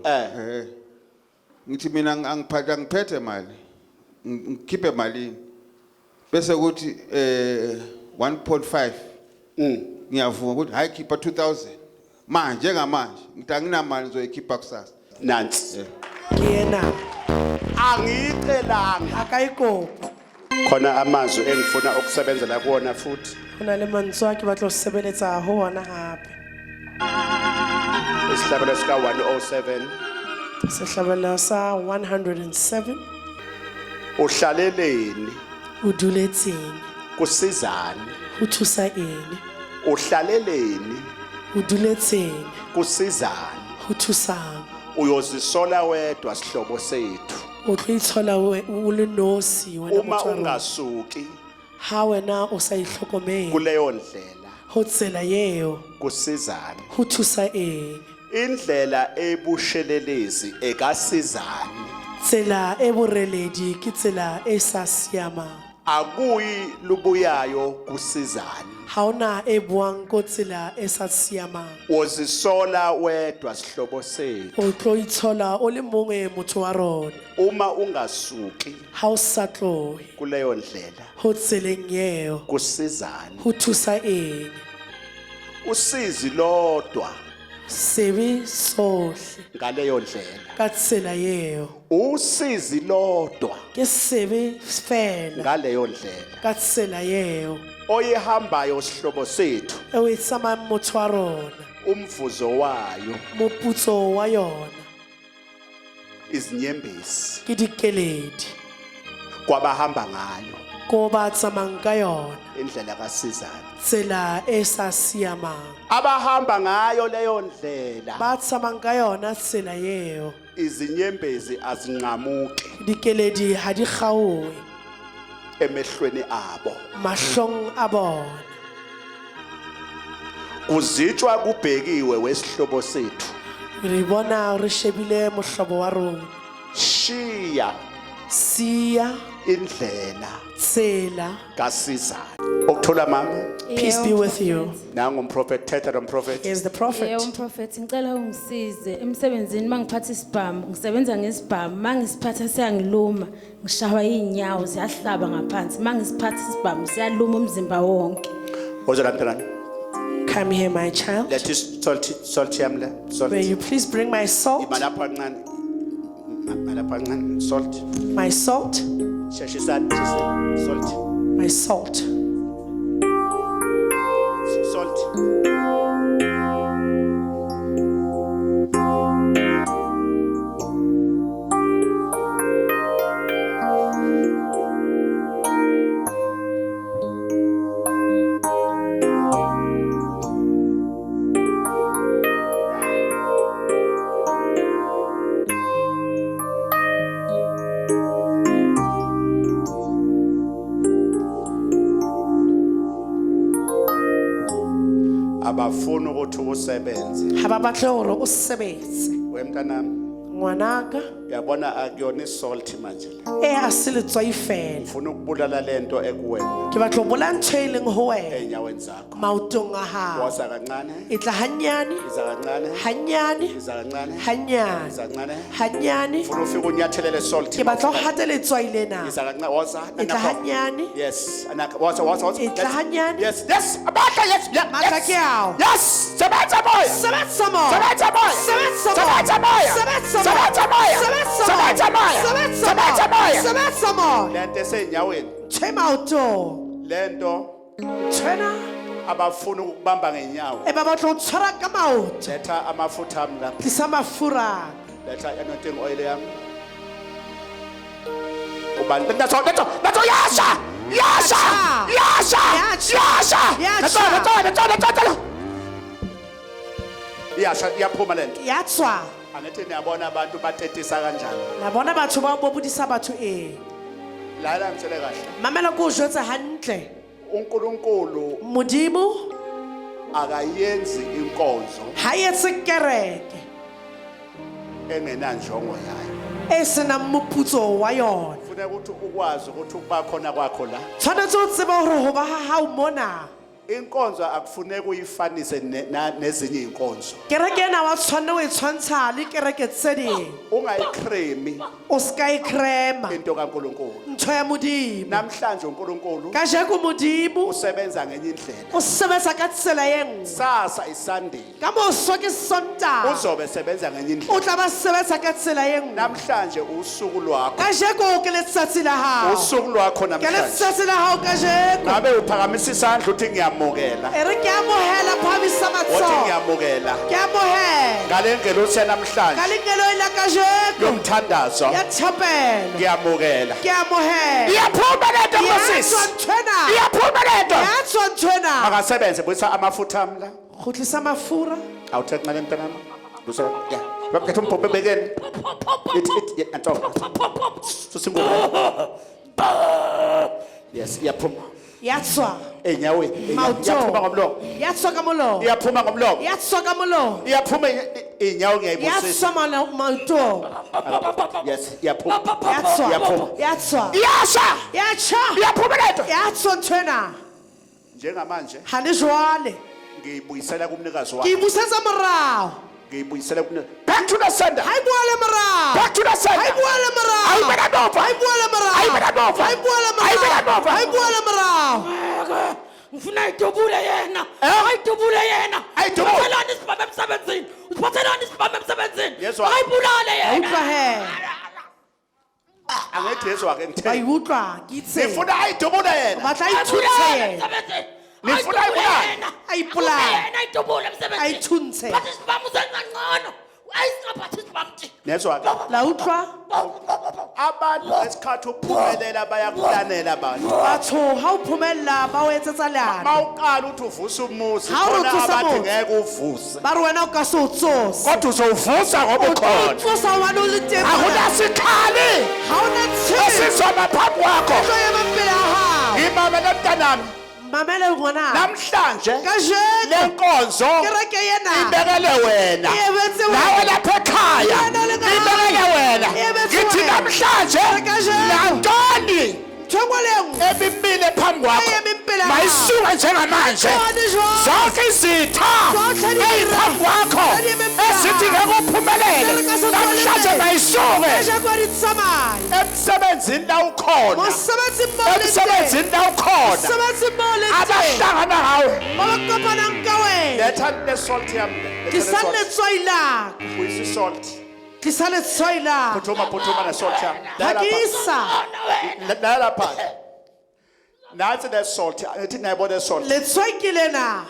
Ngithi mina ngiphethe mali. Ngikhiphe malini. Bese ukuthi 1.5 ngiyavuma ukuthi hayi khipha 2000 manje ngamanje ngithi anginamali ngizoyikhipha kusasa nansi Kena angicelanga akaikopa. khona amazwi engifuna ukusebenzela kuona futhi Hona le mantswe a ke batla ho sebeletsa ho ona hape. isihlabelo sika 107 Sehlabela sa 107 uhlaleleni o duletseng kusizane ho thusa ene. uhlaleleni O duletseng kusizane ho thusang. uyozisola wedwa sihlobo sethu O tlo itshola o le nosi wena uma motho wa rona. ungasuki Ha wena o sa ihlokomele kuleyo ndlela ho tsela yeo kusizane ho thusa ene. indlela ebushelelezi ekasizane Tsela e boreledi ke tsela e sa siamang. akuyi lubuyayo kusizane Ha ona e buang ko tsela e sa siamang. wozisola wedwa sihlobo sethu O tlo itshola o le mongwe motho wa rona. uma ungasuki Ha o sa tlohe kuleyo ndlela ho tseleng yeo kusizane ho thusa ene. usizi lodwa Sebe sohle ngaleyo ndlela ka tsela yeo. usizi lodwa Ke sebe fela ngaleyo ndlela ka tsela yeo. oyihambayo sihlobo sethu E o tsama motho wa rona. umvuzo wayo Moputso wa yona izinyembezi ke dikeledi kwabahamba ngayo ko ba tsamang ka yona indlela kasizane tsela e sa siamang. abahamba ngayo leyo ndlela Ba tsamang ka yona tsela yeo. izinyembezi azinqamuki Dikeledi ha di kgaohe emehlweni abo mahlong a bona. kuzitshwa kubhekiwe wesihlobo sethu Re bona re shebile mohlobo wa rona. shiya Siya indlela tsela. kasizane ukuthola mama Peace be with you. nangu umprofeti thetha nomprofeti Here's the prophet. Umprofeti ngicela ungisize emsebenzini mangiphatha isibhamu ngisebenza ngesibhamu mangisiphatha siyangiluma ngishawa inyawo ziyahlaba ngaphansi mangisiphatha isibhamu siyaluma umzimba wonke. ozela mntanami Come here, my child. lethi salt yami le salt Will you please bring my salt? imalapha kancane malapha kancane salt My salt. sheshisani salt My salt. salt abafuna ukuthi usebenze Ha ba batle hore o sebetse. wemntanami Ngwanaka, yabona akuyona isalt manje le ha se letswai fela. ufuna ukubulala lento ekuwena Ke batla ho bola ntho e leng ho wena enyaweni zakho maotong a hao. woza kancane E tla hanyane, iza kancane hanyane, iza kancane hanyane, iza kancane hanyane. ufuna ufike unyathelele salt Ke batla ho hata letswai lena. iza kancane woza E tla hanyane, yes anaka woza e tla hanyane. yes abahla yes Matla ke ao. yes sebenza moya Sebetsa moya. sebenza moya Sebetsa moya. sebenza moya Sebetsa moya. sebenza moya Sebetsa sebenza moya sebenza moya Sebetsa moya. lento esenyaweni Tjhe maoto. lento Tjena. abafuna ukubamba ngenyawo E ba batla ho tshwara ka maoto. letha amafutha ami lapha Tlisa mafura. letha anointing oil yami ubani letho yasha yasha yasha yasha letho yasha iyaphuma lento Ya tswa. angithi niyabona abantu batetisa kanjani La bona batho ba bobodisa batho lala ngitshele kahle Mamela ko jwetsa hantle. uNkulunkulu Modimo akayenzi inkonzo ha etse kereke engenanjongo yayo e sena moputso wa yona. kufuneka ukuthi ukwazi ukuthi ukuba khona kwakho la Tshwanetse o tseba hore ho ba ha hao mona. inkonzo akufuneka uyifanise nezinye inkonzo Kereke ena wa tshwanne o e tshwantsha le kereke tse ding. ungayicremi O ska e krema. into kaNkulunkulu Ntho ya Modimo. namhlanje uNkulunkulu Kajeko Modimo usebenza ngenye indlela o sebetsa ka tsela e nngwe. sasa isandile Ka moso ke Sontaha uzobe sebenza ngenye o indlela tla ba sebetsa ka tsela e nngwe. namhlanje usuku lwakho Kajeko ke letsatsi la hao. usuku lwakho Ke namhlanje letsatsi la hao kajeko. ngabe uphakamisa isandla uthi ngiyamukela E re ke amohela phamisa uthi matsoho. ngiyamukela Ke amohela. ngale ngelosi Ka namhlanje lengelo la kajeko yomthandazo ya thapelo. ngiyamukela Ke amohela. iyaphuma lento Ya nkosisi tswa nthwena. iyaphuma lento Ya tswa nthwena. akasebenze buyisa amafutha ami la Kgutlisa mafura. awuthe ncane mntanami busa ya baphethe umphope bekeni ithi anto susingola yes iyaphuma Ya tswa. enyaweni Maoto. iyaphuma ngomlomo Ya tswa ka molomo. iyaphuma ngomlomo Ya tswa ka molomo. iyaphuma inyawo Ya ngiyayibusisa tswa maoto. yes iyaphuma Ya tswa. Iyaphuma. Ya tswa. iyasha Ya tsha. iyaphuma lento Ya tswa nthwena. njengamanje Ha le jwale. ngiyibuyisela kumnikazi Ke wakho ibusetsa morao. ngiyibuyisela kumnikazi back to the sender Ha ibuele morao. back to the sender Ha ibuele morao. ayibeka nova Ha ibuele morao. ayibeka nova Ha ibuele morao. ayibeka nova Ha ibuele morao. ngifuna idubule yena Eh? ayidubule yena Ayidubule. usiphathelani isibhamu emsebenzini usiphathelani isibhamu emsebenzini Yezwa. ayibulale Wa yena utlwa he. angithi yezwa ke Wa ngithe utlwa ke itse. ngifuna ayidubule yena Batla ayibulale ithuntshe yena. emsebenzini Nifuna ayidubule ayibulale? yena Ayibulale. yena ayidubule emsebenzini Ayithuntshe. phatha isibhamu sengangcono ayisingaphathi isibhamu nje nezwa ke La utlwa. abantu esikhathi uphumelela bayakulanela abantu Batho ha o phomella ba o etsetsa leano. mawuqala uthi uvusa umuzi Ha o khona tsosa abathi motse. ngeke uvuse Ba re wena o ka se o tsose. kodwa uzowuvusa ngoba O ukhona tsosa hobane o le teng. akunasikhali Ha ona tshipi. esizoma phambi kwakho Tlo ema pele ha hao. ngimamele mntanami Mamele ngwana. namhlanje Kajeko. lenkonzo Kereke yena. ibekele wena Yebetse wena. nawe lapha ekhaya Wena le ngawe. ibekele wena Yebetse ngithi wena. namhlanje Kajeko. lantoni Thengwe lengwe. ebimile phambi kwakho Eye imimpela mayisuke njengamanje Khona jwalo. zonke izitha Zonke di- ey'phambi kwakho Zonke imimpela. ezithi ngeke uphumelele Ngeke se namhlanje uphumelele. mayisuke Kajeko di tsamaya. emsebenzini la ukhona Mosebetsi mmoho le teng. emsebenzini la ukhona Mosebetsi mmoho le teng. abahlangana ngawe Ba ba kopanang ka wena. letha le-salt yami Tlisa letswai laka. buyisa isalt Tlisa letswai laka. phuthuma ne-salt yami Ha ke isa. lala lapha nansi le-salt ngithi nayibona le-salt Letswai ke lena.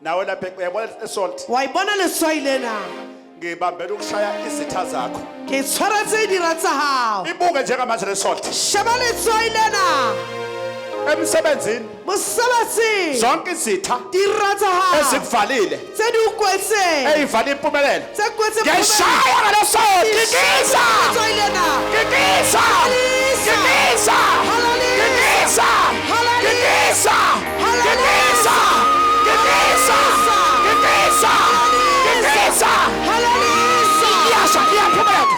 nawe lapha uyayibona le-salt Wa ibona letswai lena. ngibambela ukushaya izitha zakho Ke tshwaretse dira tsa hao. ibuke njengamanje le-salt Sheba letswai lena. emsebenzini Mosebetsi. zonke izitha Dira tsa hao. ezikuvalile Tse di o kwetseng. ey'vala impumelelo Tse kwetseng ngiyayishaya ngale-salt kikisa letswai lena. kikisa Halisa. kikisa Halisa. kikisa Halisa. kikisa kikisa kikisa kikisa kikisa Halisa. iyasha iyaphumelela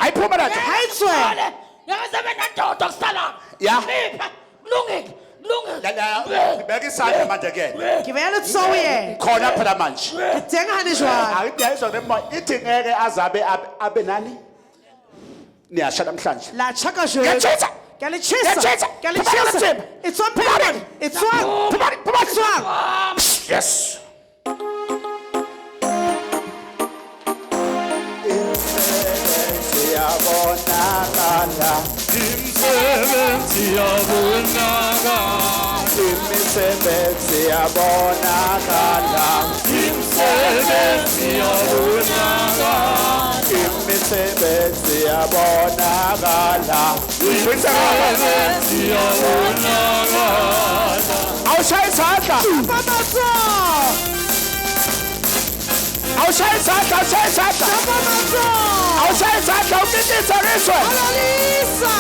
Ayiphuma la nto. Hayitswe. Yangasebenza ndoda kusala. Ya. Lipha. Kulungile. Kulungile. Beka isandla manje ke. Givela tsoye. Khona phela manje. Tenga hanishwa. Akudayizwa nemo ithi ngeke azabe abe nani? Niyasha namhlanje. La chaka je. Ngiyatshisa. Ngiyalitshisa. Ngiyalitshisa. It's on payment. It's on. It's on. Yes. Imisebenzi yabonakala, Imisebenzi yabonakala. imisebenzi yabonakala, Imisebenzi yabonakala. imisebenzi yabonakala. Awushaya isandla. Pamaso. Awushaya isandla, awushaya isandla. Pamaso. Awushaya isandla ukitisa ngiswe. Alisa.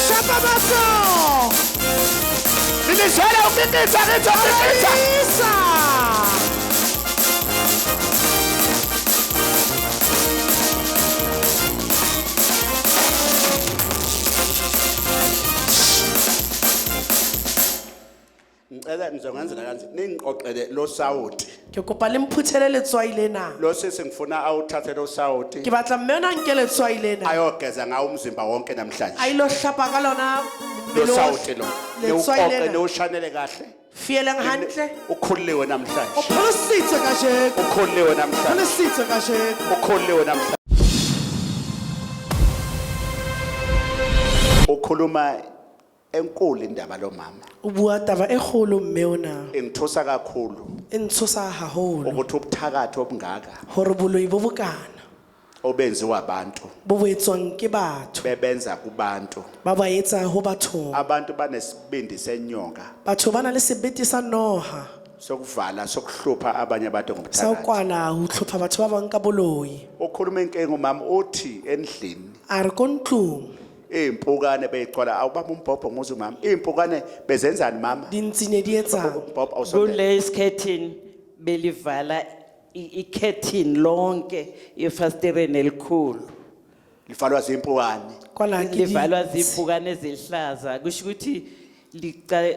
Shapamaso. Nilishela ukitisa ngiswe ukitisa. Alisa. Ngicela ngizongenzela kanje ningiqoqele lo sawuti. Ke kopa le mphuthele letswai lena. Lo sisi ngifuna awuthathe lo sawuti. Ke batla mme ona nke letswai lena. Ayogeza ngawo umzimba wonke namhlanje. A ilo hlapa ka lona. Lo sawuti lo. Letswai Uqoqe lena. loshanele kahle. Feeling hantle. Ukhuliwe namhlanje. Uphulisitse kasheko. Ukhuliwe namhlanje. Uphulisitse kasheko. Ukhuliwe namhlanje. Ukhuluma enkulu indaba lo mama. O bua taba e kgolo mme ona. Engithosa kakhulu E ntshosa haholo. ukuthi ubuthakathi obungaka Hore boloi bo bokana. obenziwa abantu Bo boetswang ke batho. bebenza kubantu. Ba ba etsa ho batho. Abantu banesibindi senyoka Batho bana le sebete sa noha. sokuvala sokuhlupha abanye abantu Sa ngobuthakathi. ukwana ho tlhopha batho ba bang ka boloi. Ukhuluma inkinga umama uthi endlini A re ko ntlong. impukane beyicwala awubaba umbhobho muzi mama. Impukane bezenzani mama? Di ntse ne di etsang. Umbhobho awusondele. Kule skirting belivala i-curtain lonke ifastireni elikhulu Livalwa zimpukane. Kwana ke di. livalwa zimpukane ezihlaza kusho ukuthi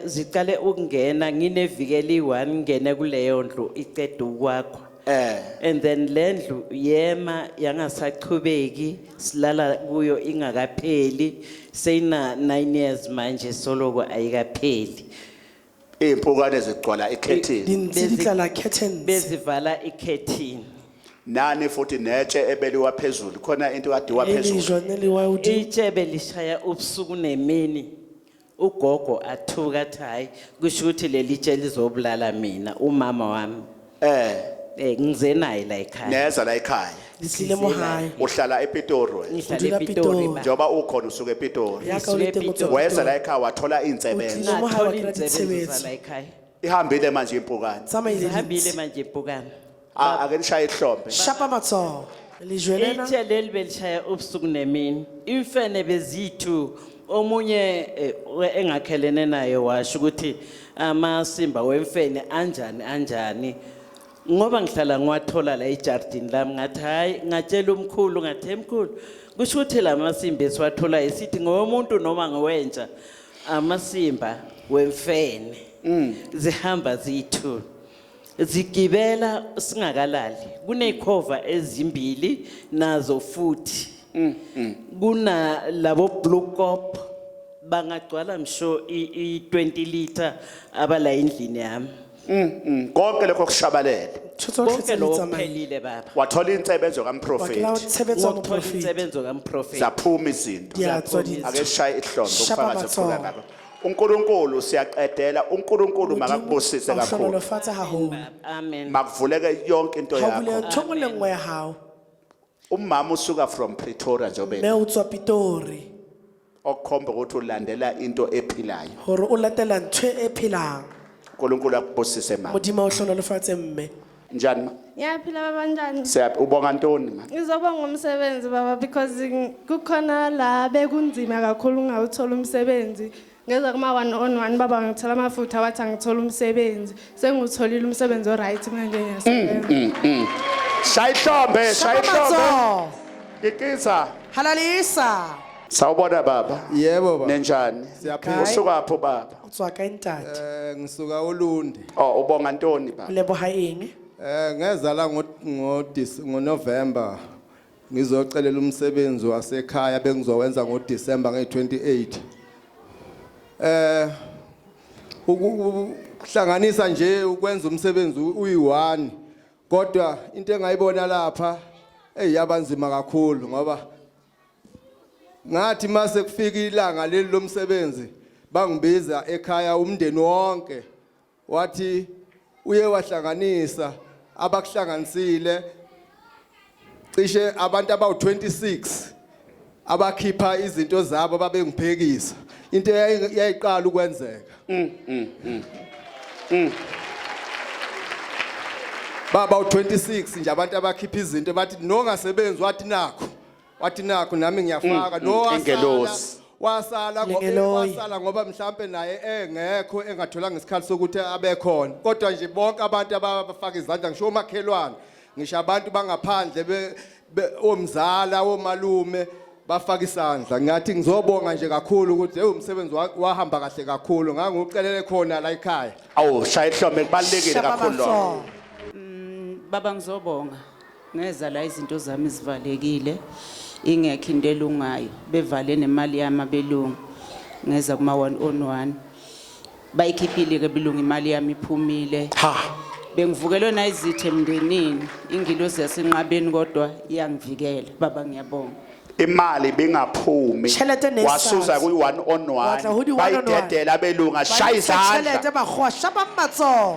ziqale ukungena nginevikeli 1 ngene kuleyo ndlu icede ukwakho and then lendlu yema yangasachubeki silala kuyo ingakapheli seyina 9 years manje soloko ayikapheli Impukane zigcwala Di ekhethini. ntse di tlala curtains. bezivala i-curtain Nani futhi netshe ebeliwa phezulu. Khona into kadiwa E phezulu. lejwa ne le wa udi. itshebe lishaya ubusuku nemini ugogo athuka athi hayi kusho ukuthi leli tshe lizobulala mina umama wami ngize naye la ekhaya Neza la ekhaya. Di tlile mo hae. Uhlala ePitori wena. ngihlala Udlula ePitori Pitori. ma Njoba ukhona usuka ePitori. Ya ka o le teng o tswa Weza la Pitori. ekhaya wathola insebenzo. Utlile mo hae wa nathola kena iinsebenzo ditshebetso. zala ekhaya Ihambile manje impukane. Tsamaile zihambile ditse. manje impukane Ake nishaye ihlombe. Shapa matsoho. Lejwe lena. itshe leli belishaya ubusuku nemini imfene bezithu omunye engakhelene naye washo ukuthi amasimba wemfene anjani ngoba ngihlala ngiwathola la ejardini lami ngathi hayi ngatshela umkhulu ngathi emkhulu kusho ukuthi la masimba esiwathola isithi ngomuntu noma ngowentsha amasimba wemfene zihamba zithu zigibela singakalali kunekhova ezimbili nazo futhi kuna labo blue cop bangagcwala msho i20 liter abala endlini yami Konke lokho kushabalele. Tshotso konke tletse lo le tsamaile. kuphelile baba Wathola insebenzo Wa kela o kamprofeti. tshebetso mo ngokuthola profit. insebenzo kamprofeti Zaphuma izinto. Dia tswa di. Ake sishaye ihlombe Shapa ukufakaza matsoho. ukukhula ngakho. uNkulunkulu siyaqedela uNkulunkulu makakubusise kakhulu. Nolofatsa haholo. amen Makuvuleke yonke into Ha bule yakho. ntho ngwe le nngwe ya hao. Umama usuka from Pretoria Jobe. Mme o tswa Pitori. Okukhomba ukuthi ulandela into ephilayo. Hore o latela ntho e phelang. uNkulunkulu akubusise mama. Modimo o hlonolofatse mme. Njani ma? Ngiyaphila baba njani? Siyaphi ubonga ntoni ma? Ngizobonga umsebenzi baba because kukhona la bekunzima kakhulu ngawuthola umsebenzi. Ngeza kuma 1-on-1 baba ngithola amafutha wathi angithola umsebenzi. Sengutholile umsebenzi oright manje ngiyasebenza. Shayihlombe, shayihlombe. Matsoho. Kikisa. Halalisa. Sawubona baba. Yebo baba. Nenjani? Siyaphila. Usuka pho baba? Utswa ka ntate. Ngisuka uLundi. Oh, ubonga ntoni baba? Leboha eng? Ngeza la ngoNovember. Ngizocelela umsebenzi wasekhaya bengizowenza ngoDecember nge28. Ukuhlanganisa nje ukwenza umsebenzi uyi1 kodwa into engayibona lapha eyabanzima kakhulu ngoba ngathi mase kufika ilanga leli lomsebenzi bangibiza ekhaya umndeni wonke wathi uye wahlanganisa abakuhlanganisile cishe abantu abawu26 abakhipha izinto zabo babengiphekisa into yayiqala ukwenzeka baba u26 nje abantu abakhipha izinto bathi nongasebenzi wathi nakho nami ngiyafaka no wasala ngoba mhlambe naye engekho engatholanga isikhathi sokuthi abe khona kodwa nje bonke abantu abafaka izandla ngisho umakhelwane ngisho abantu bangaphandle omzala omalume bafaka isandla ngathi ngizobonga nje kakhulu ukuthi umsebenzi wahamba kahle kakhulu ngangiucelele khona la ekhaya awu shaya ihlombe kubalekile kakhulu lo baba ngizobonga ngeza la izinto zami zivalekile ingekho into elungayo bevale nemali yami abelungu ngeza kuma 1-on-1 bayikhiphile ke belungu imali yami iphumile bengivukelwe na izithe emndenini ingilosi yasenqabeni kodwa iyangivikela baba ngiyabonga imali bengaphumi wasuza kuyi1-on-1 bayidedela belunga shaya izandla Chelete ba khwasha ba matso.